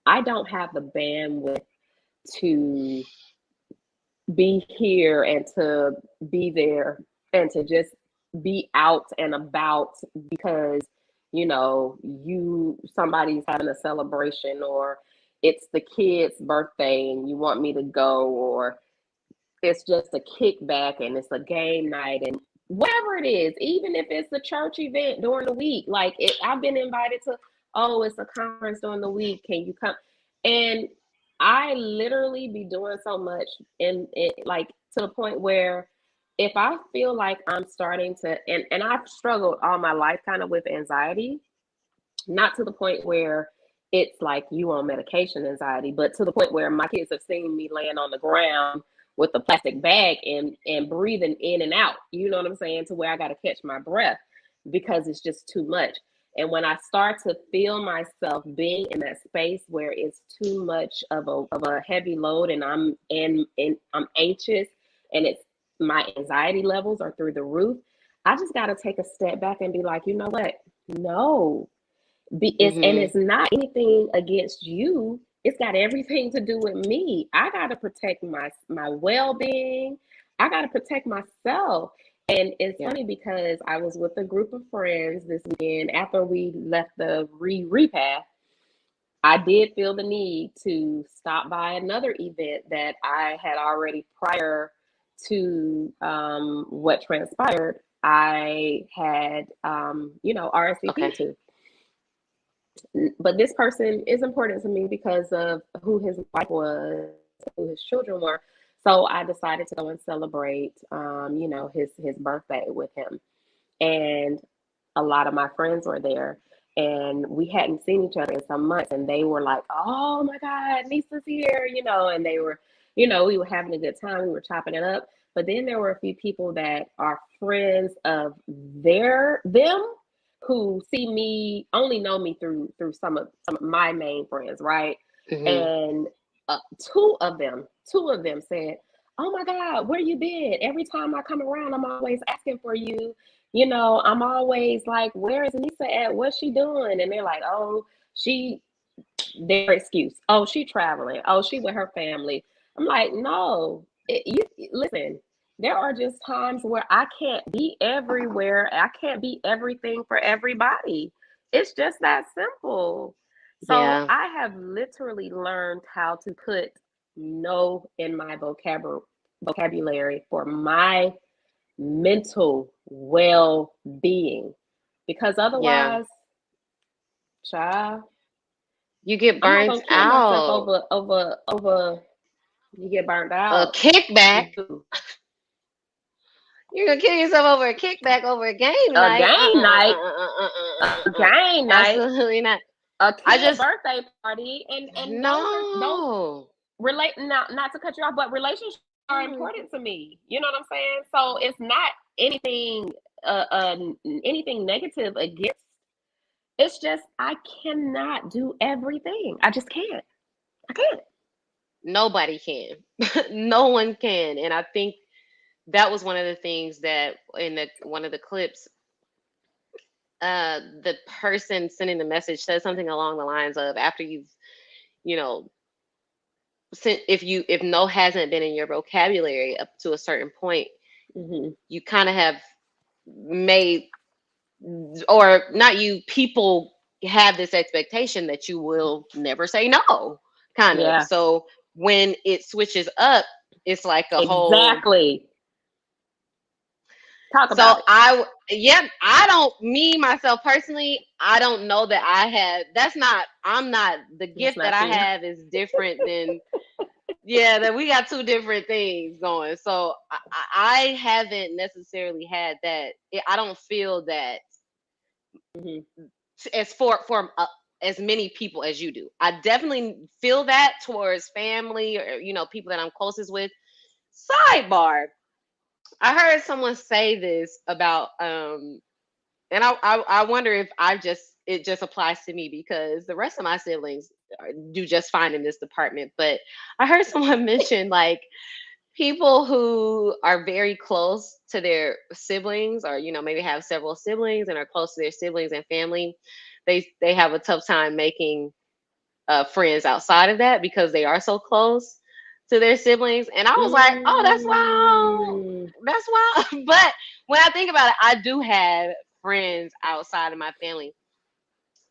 I don't have the bandwidth to be here and to be there and to just be out and about because you somebody's having a celebration or it's the kid's birthday and you want me to go or it's just a kickback and it's a game night and whatever it is, even if it's a church event during the week, like I've been invited to, oh, it's a conference during the week. Can you come? And I literally be doing so much and like to the point where if I feel like I'm starting to, and I've struggled all my life kind of with anxiety, not to the point where it's like you on medication anxiety, but to the point where my kids have seen me laying on the ground with a plastic bag and breathing in and out. You know what I'm saying? To where I got to catch my breath because it's just too much. And when I start to feel myself being in that space where it's too much of a heavy load and I'm anxious and it's my anxiety levels are through the roof, I just got to take a step back and be like, you know what? No, Mhm. it's not anything against you. It's got everything to do with me. I got to protect my well-being. I got to protect myself. And it's Yeah. funny because I was with a group of friends this weekend after we left the repast. I did feel the need to stop by another event that I had already prior to what transpired. I had RSVP Okay. to, but this person is important to me because of who his wife was, who his children were. So I decided to go and celebrate, his birthday with him. And a lot of my friends were there, and we hadn't seen each other in some months. And they were like, "Oh my God, Lisa's here!" And they were, we were having a good time. We were chopping it up. But then there were a few people that are friends of them who see me only know me through some of my main friends, right? Mhm. And two of them said, "Oh my God, where you been? Every time I come around, I'm always asking for you. I'm always like, where is Lisa at? What's she doing?" And they're like, "Oh, she their excuse. Oh, she traveling. Oh, she with her family." I'm like, no, you listen. There are just times where I can't be everywhere. I can't be everything for everybody. It's just that simple. So Yeah. I have literally learned how to put no in my vocabulary for my mental well-being, because Yeah. otherwise, child, You get I'm not burnt gonna kill myself out. over you get burnt A out. kickback. You do. You're gonna kill yourself over a kickback over a game A night. game night, a game night, Absolutely not. a I kid just birthday party, and those no. relate, not to cut you off, but relationships are important to me. You know what I'm saying? So it's not anything anything negative against. It's just I cannot do everything. I just can't. I can't. Nobody can. No one can. And I think that was one of the things that in one of the clips, the person sending the message said something along the lines of, after you've, you know, if no hasn't been in your vocabulary up to a certain point, Hmm. you kind of have made, or not you, people have this expectation that you will never say no, kind of. Yeah, So when it switches up, it's like a whole. exactly. Talk So about it. yeah, I don't, me myself personally, I don't know that I have, I'm not, the That's gift that not I you. have is different than, yeah, that we got two different things going. So I haven't necessarily had that. I don't feel that Hmm. as for as many people as you do. I definitely feel that towards family, or people that I'm closest with. Sidebar: I heard someone say this about and I wonder if it just applies to me, because the rest of my siblings do just fine in this department. But I heard someone mention, like, people who are very close to their siblings, or maybe have several siblings and are close to their siblings and family, they have a tough time making friends outside of that, because they are so close to their siblings. And I was like, oh, that's wild. Mm. That's wild. But when I think about it, I do have friends outside of my family.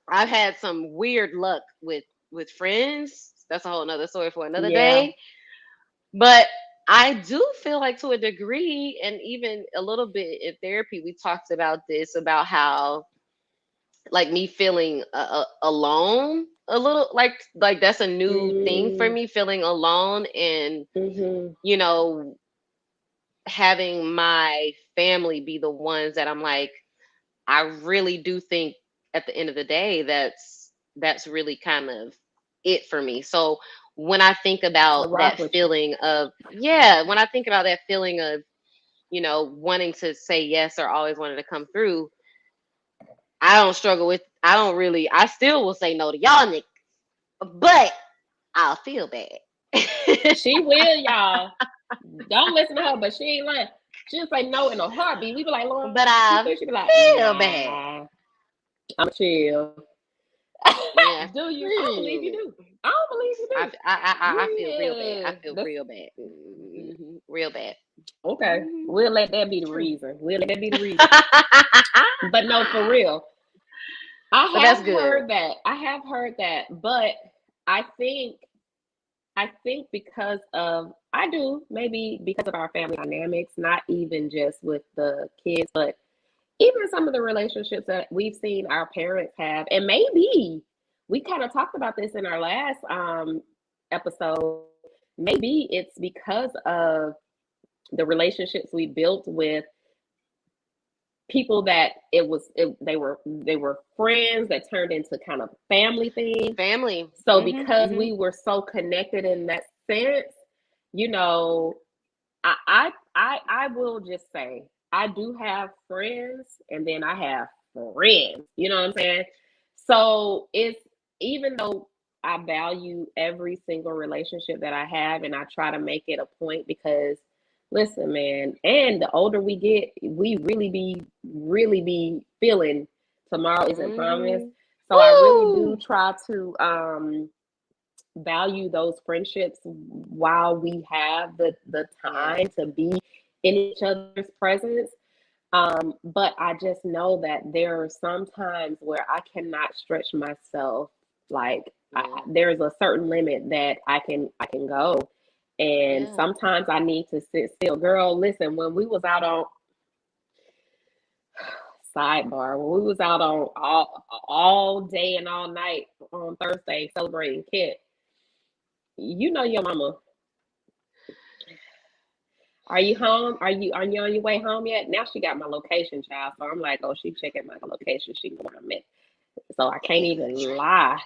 I've had some weird luck with friends. That's a whole nother story for another Yeah. day. But I do feel like, to a degree, and even a little bit in therapy, we talked about this, about how, like, me feeling alone a little, like that's a new thing for Mm. me, feeling alone, and Hmm. you know having my family be the ones that I'm like, I really do think at the end of the day, that's really kind of it for me. So when I think I about rock that with you. feeling of, yeah, when I think about that feeling of, wanting to say yes, or always wanting to come through, I don't really, I still will say no to y'all niggas, but I'll feel bad. She will, y'all. Don't listen to her, but she ain't lying. She'll say no in a heartbeat. We be like, Lord, But you I think? She be like, feel bad. nah, I'm chill. Yeah. Do you? I don't believe you do. I don't believe you I, do. I feel real bad. I Yeah. feel real bad. Real bad. Okay. Hmm. We'll let that be the reason. We'll let that be the reason. But no, for real. I But that's have good. heard that. I have heard that. But I think because of, I do, maybe because of our family dynamics, not even just with the kids, but even some of the relationships that we've seen our parents have. And maybe we kind of talked about this in our last episode. Maybe it's because of the relationships we built with people that they were friends that turned into kind of family things. Family. So Hmm. because Hmm. we were so connected in that sense, you know, I will just say I do have friends, and then I have friends. You know what I'm saying? So it's, even though I value every single relationship that I have, and I try to make it a point, because listen, man, and the older we get, we really be feeling tomorrow isn't promised. Hmm. So I really do Woo! try to value those friendships while we have the Yeah. time to be in each other's presence. But I just know that there are some times where I cannot stretch myself Like Yeah. there's a certain limit that I can go. And Yeah. sometimes I need to sit still. Girl, listen, when we was out on sidebar, when we was out on all day and all night on Thursday celebrating Kit, you know your mama. Are you home? Are you on your way home yet? Now she got my location, child. So I'm like, oh, she checking my location. She know where I'm at. So I can't even lie.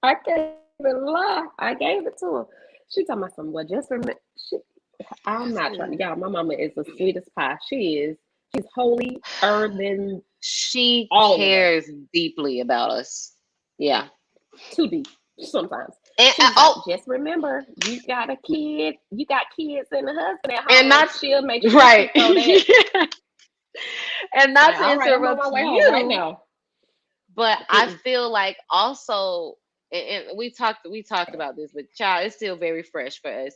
I can't even lie. I gave it to her. She talking about some. Well, just remember. I'm not trying to. Y'all, my mama is the sweetest pie. She is. She's holier than She all of us. cares deeply about us. Yeah. Too deep sometimes. And She was like, just remember, you got a kid, you got kids and a husband at and home. not She'll make sure right. she know that. And Like, not to all right, I'm on interrupt my way home right you, now. but I Mm-mm. feel like also, and we talked about this, but child, it's still very fresh for us.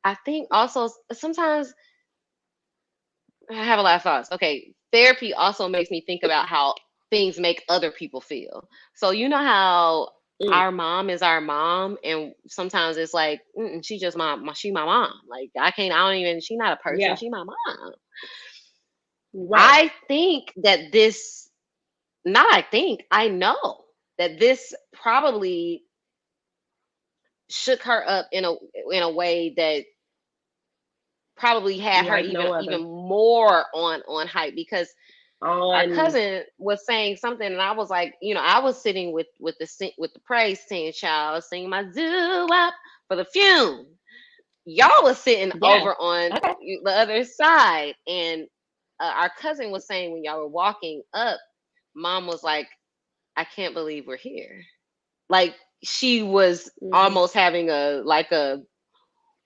I think also sometimes I have a lot of thoughts. Okay, therapy also makes me think about how things make other people feel. So you know how Mm. our mom is our mom, and sometimes it's like she just she my mom. Like I don't even. She not a person. Yeah, She my mom. right. I think that this. Not. I think. I know that this probably shook her up in a way that probably had her Like even no even other. more on hype because our On, cousin was saying something and I was like, I was sitting with the praise team child singing my doo wop for the fume. Y'all was sitting yeah. over on Okay. the other side, and our cousin was saying when y'all were walking up, mom was like, I can't believe we're here. Like she was Hmm. almost having a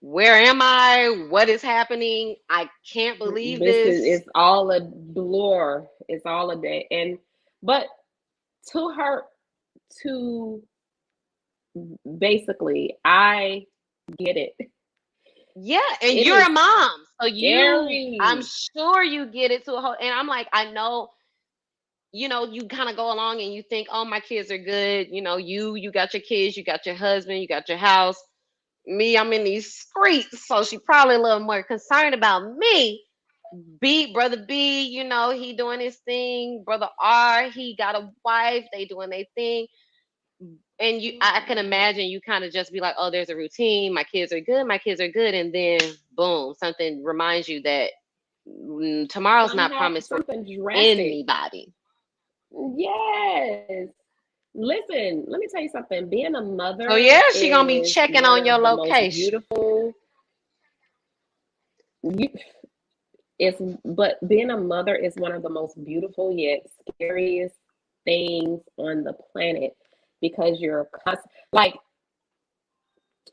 where am I? What is happening? I can't believe This is this. it's all a blur. It's all a day. And but to her, to basically, I get it. Yeah, and It you're is a mom, so I'm scary. sure you get it to a whole. And I'm like, I know, you kind of go along and you think, oh, my kids are good. You got your kids, you got your husband, you got your house. Me, I'm in these streets, so she probably a little more concerned about me. Brother B, he doing his thing. Brother R, he got a wife, they doing their thing. And I can imagine you kind of just be like, oh, there's a routine. My kids are good. My kids are good. And then boom, something reminds you that tomorrow's not Somehow promised for something drastic. anybody. Yes. Listen, let me tell you something. Being a So mother yeah, she gonna be is checking one on your of the most location. beautiful. You, it's but being a mother is one of the most beautiful yet scariest things on the planet because you're like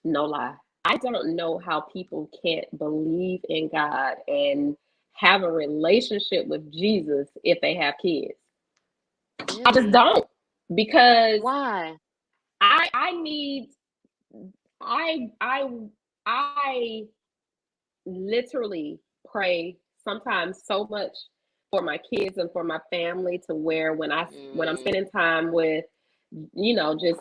no lie. I don't know how people can't believe in God and have a relationship with Jesus if they have kids. I just Really? don't because Why? I need I I I literally pray sometimes so much for my kids and for my family to where when I'm Mm, spending time with just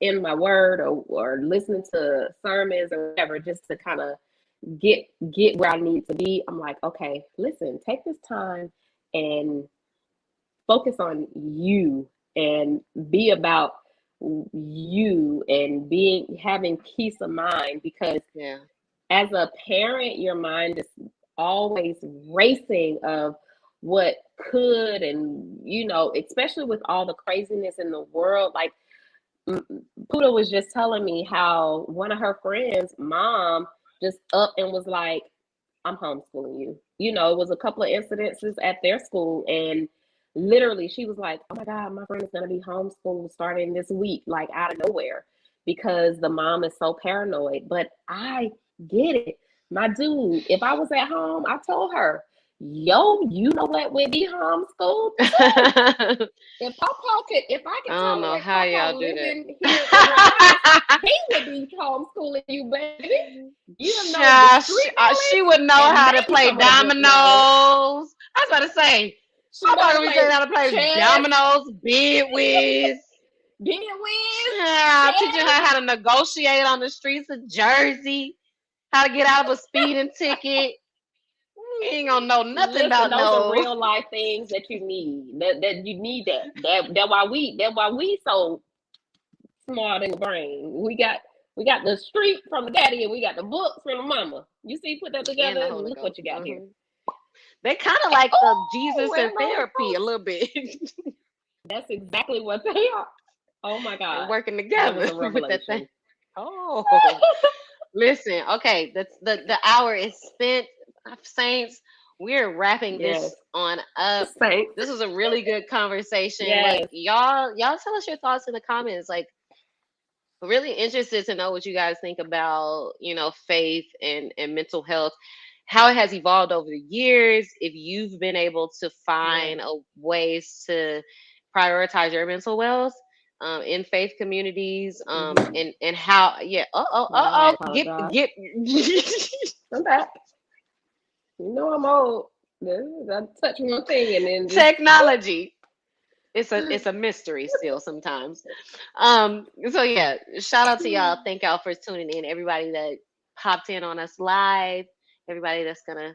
in my word or listening to sermons or whatever just to kind of get get where I need to be. I'm like, okay, listen, take this time and focus on you and be about you and being having peace of mind because yeah. as a parent your mind is always racing of what could and especially with all the craziness in the world like Puda was just telling me how one of her friends mom just up and was like I'm homeschooling you. It was a couple of incidences at their school, and literally she was like, oh my God, my friend is going to be homeschooled starting this week, like out of nowhere, because the mom is so paranoid. But I get it. My dude, if I was at home, I told her, yo, you know what would be homeschooled too. I If I could don't know tolerate how Papa y'all do that. living here in your house, he would be homeschooling you, baby. You know the Child, street she knowledge would know and how to maybe play some of the book dominoes. knowledge. I was about to say, She I'm know how not to gonna be saying play how to play chess. dominoes, bid whiz. Get Wiz. Yeah, teaching her how to negotiate on the streets of Jersey, how to get out of a speeding ticket. You ain't gonna know nothing Listen, about those are no. real life things that you need. That you need that why we so smart in the brain. We got the street from the daddy and we got the books from the mama. You see, put that And together the and Holy look what Ghost. you got here. They kind of like the Oh, Jesus and in the Holy therapy a Ghost. little bit. That's exactly what they are. Oh my They're God. working That together was a with that thing. revelation. Oh, listen. Okay, the hour is spent, saints. We're wrapping this Yes. on up. Saints. This was a really good conversation. Yes. Look, y'all tell us your thoughts in the comments. Like, really interested to know what you guys think about, faith and mental health, how it has evolved over the years, if you've been able to find ways to prioritize your mental wealth in faith communities, and how I get apologize. get I'm back. You know I'm old. I touch one thing and then just technology. It's a mystery still sometimes. So yeah, shout out to y'all. Thank y'all for tuning in. Everybody that popped in on us live, everybody that's gonna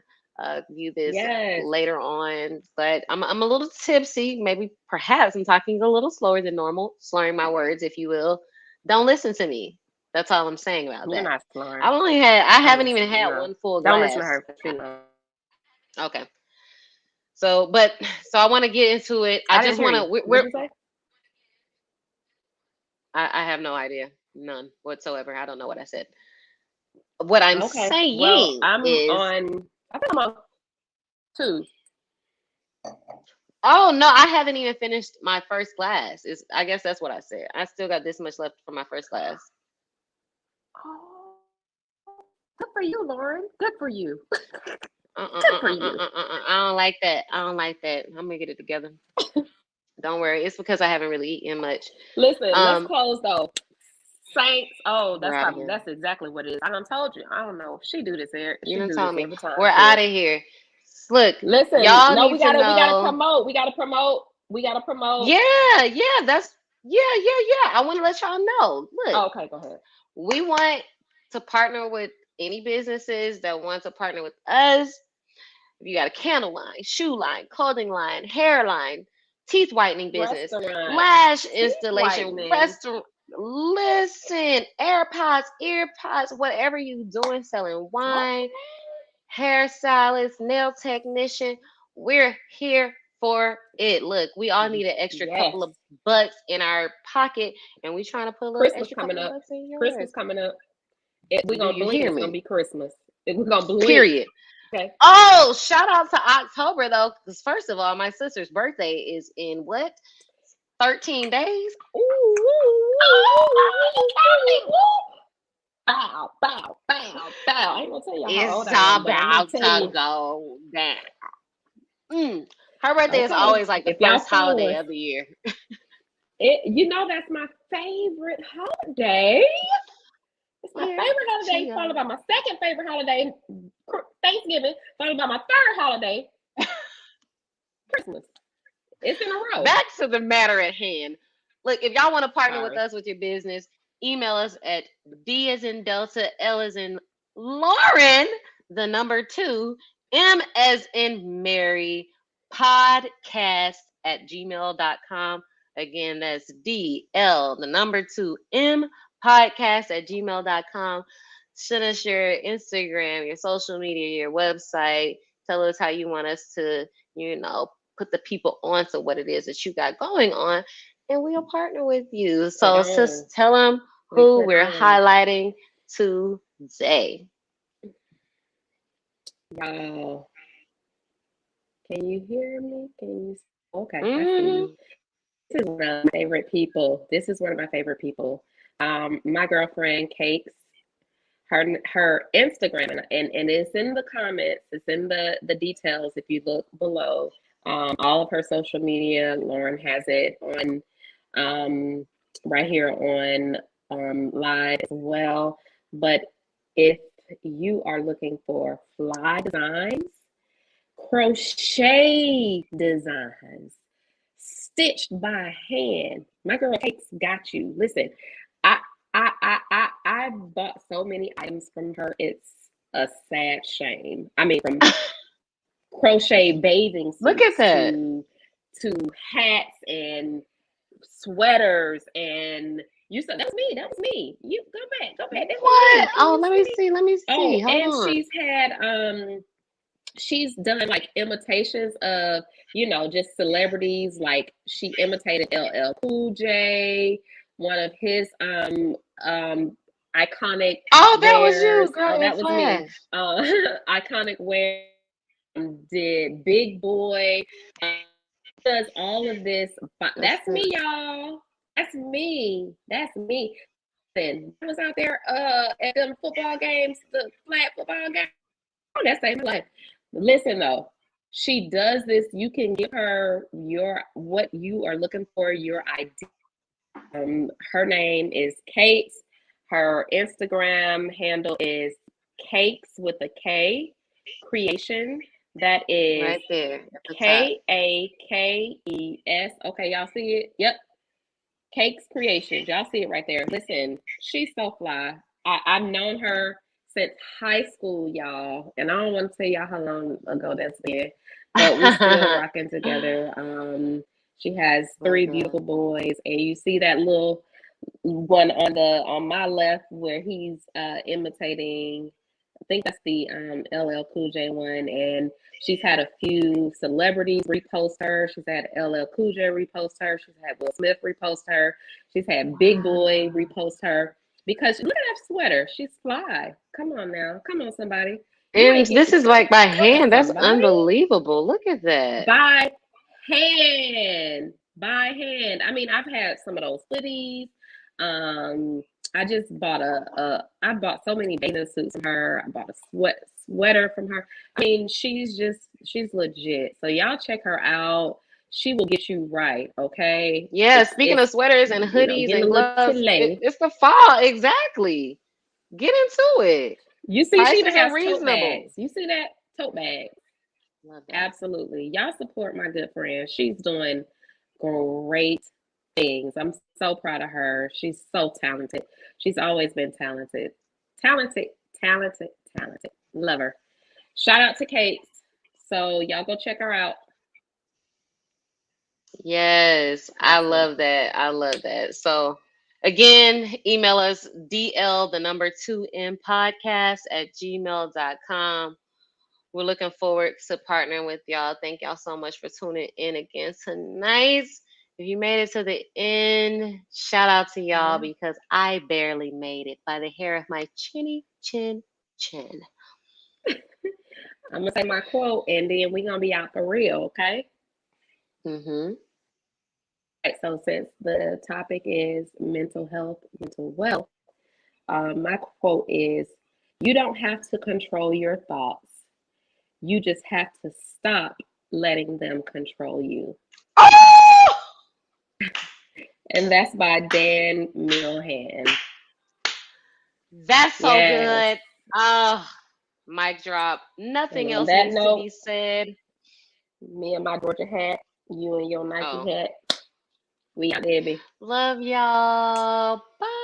view this yes. later on. But I'm a little tipsy. Maybe perhaps I'm talking a little slower than normal, slurring my words, if you will. Don't listen to me. That's all I'm saying about You're that. not slurring. I haven't even had No. one full Don't glass. listen to her. She know. Okay. So I want to get into it. I just want to. What did you say? I have no idea, none whatsoever. I don't know what I said. What I'm saying well, I'm is, on. I think I'm on 2. oh no, I haven't even finished my first glass. I guess that's what I said. I still got this much left for my first glass. Oh, good for you, Lauren. Good for you. Good for you. I don't like that. I don't like that. I'm gonna get it together. Don't worry. It's because I haven't really eaten much. Listen, let's close though. Saints. Oh, that's exactly what it is. I done told you. I don't know. She do this here. She do this every time. We're out of here. Look, listen, y'all no, need we gotta to know. We gotta promote. Yeah, that's yeah. I want to let y'all know. Look, okay, go ahead. We want to partner with any businesses that want to partner with us. If you got a candle line, shoe line, clothing line, hair line, teeth whitening business, lash installation, restaurant. Listen, AirPods, earpods, whatever you doing, selling wine, hair stylist, nail technician, we're here for it. Look, we all need an extra couple of bucks in our pocket, and we trying to put a little Christmas extra coming couple up. of bucks in yours. Christmas coming up. We're gonna blink. It's gonna be Christmas. We're gonna blink. Period. Okay. Oh, shout out to October though, because first of all, my sister's birthday is in 13 days. Ooh, bow, bow, bow, bow. I ain't gonna tell you how old I am, but I'm about to go down. Her birthday is always like the first holiday of the year. That's my favorite holiday. It's my favorite holiday, followed by my second favorite holiday, Thanksgiving, followed by my third holiday, Christmas. It's in a row. Back to the matter at hand. Look, if y'all want to partner with us with your business, email us at D as in Delta, L as in Lauren, the number 2, M as in Mary, podcast@gmail.com. Again, that's DL, the number 2, M, podcast@gmail.com. Send us your Instagram, your social media, your website. Tell us how you want us to, put the people on to what it is that you got going on, and we'll partner with you. So just tell them who we're highlighting today. Wow. Can you hear me? Okay, I see you. This is one of my favorite people. My girlfriend Cakes, her Instagram, and it's in the comments, it's in the details if you look below. All of her social media, Lauren has it on right here on live as well. But if you are looking for fly designs, crochet designs, stitched by hand, My girl Cakes got you. Listen, I I bought so many items from her. It's a sad shame. I mean, from crochet bathing Look at suits that. to hats and sweaters, and you said that was me. That was me. You go back. That was What? me. Can Oh, you let me see? see. Let me see. Oh, Hold and on. she's done like imitations of, just celebrities. Like she imitated LL Cool J, one of his iconic Oh, that was wares. you, girl, Oh, in that was me. Flash. Iconic wear. Did Big Boy. Does all of this. That's That's me, it. y'all. That's me. That's me. Then I was out there at them football games, the flat football game. Oh, that saved my life. Listen though, she does this. You can give her your what you are looking for, your idea. Her name is Kate. Her Instagram handle is Cakes with a K Creation. That is Right there at the top. Kakes. Okay, y'all see it? Yep. Cakes Creations. Y'all see it right there. Listen, she's so fly. I've known her since high school, y'all. And I don't want to tell y'all how long ago that's been, but we still rocking together. She has Love three that. beautiful boys, and you see that little one on my left where he's imitating. I think that's the LL Cool J one, and she's had a few celebrities repost her. She's had LL Cool J repost her. She's had Will Smith repost her. She's had Big Boy Wow. repost her because look at that sweater. She's fly. Come on now, come on somebody. You And ain't this getting is like by come on hand. That's somebody unbelievable. Look at that. by hand. By hand. I mean, I've had some of those hoodies. Um, I just bought I bought so many bathing suits from her. I bought a sweater from her. I mean, she's legit. So y'all check her out. She will get you right, okay? Yeah, speaking of It's sweaters and hoodies getting and a little gloves, chilly. it's the fall. Exactly. Get into it. You see, she even Prices are has tote bags. reasonable. You see that? Tote bags. Love that. Absolutely. Y'all support my good friend. She's doing great things. I'm so proud of her. She's so talented. She's always been talented. Talented, talented, talented. Love her. Shout out to Kate. So y'all go check her out. Yes, I Awesome. love that. I love that. So again, email us DL the number 2M podcast at gmail.com. We're looking forward to partnering with y'all. Thank y'all so much for tuning in again tonight. If you made it to the end, shout out to y'all Yeah. because I barely made it by the hair of my chinny chin chin. I'm gonna say my quote and then we're gonna be out for real, okay? Mm-hmm. Right, so since the topic is mental health, mental wealth, my quote is you don't have to control your thoughts. You just have to stop letting them control you. Oh, And that's by Dan Milhan. that's so Yes. good. Oh, mic drop. And Nothing on else that needs to note, be said. me and my Georgia hat, you and your Nike Oh, hat, we out there, baby. love y'all. Bye.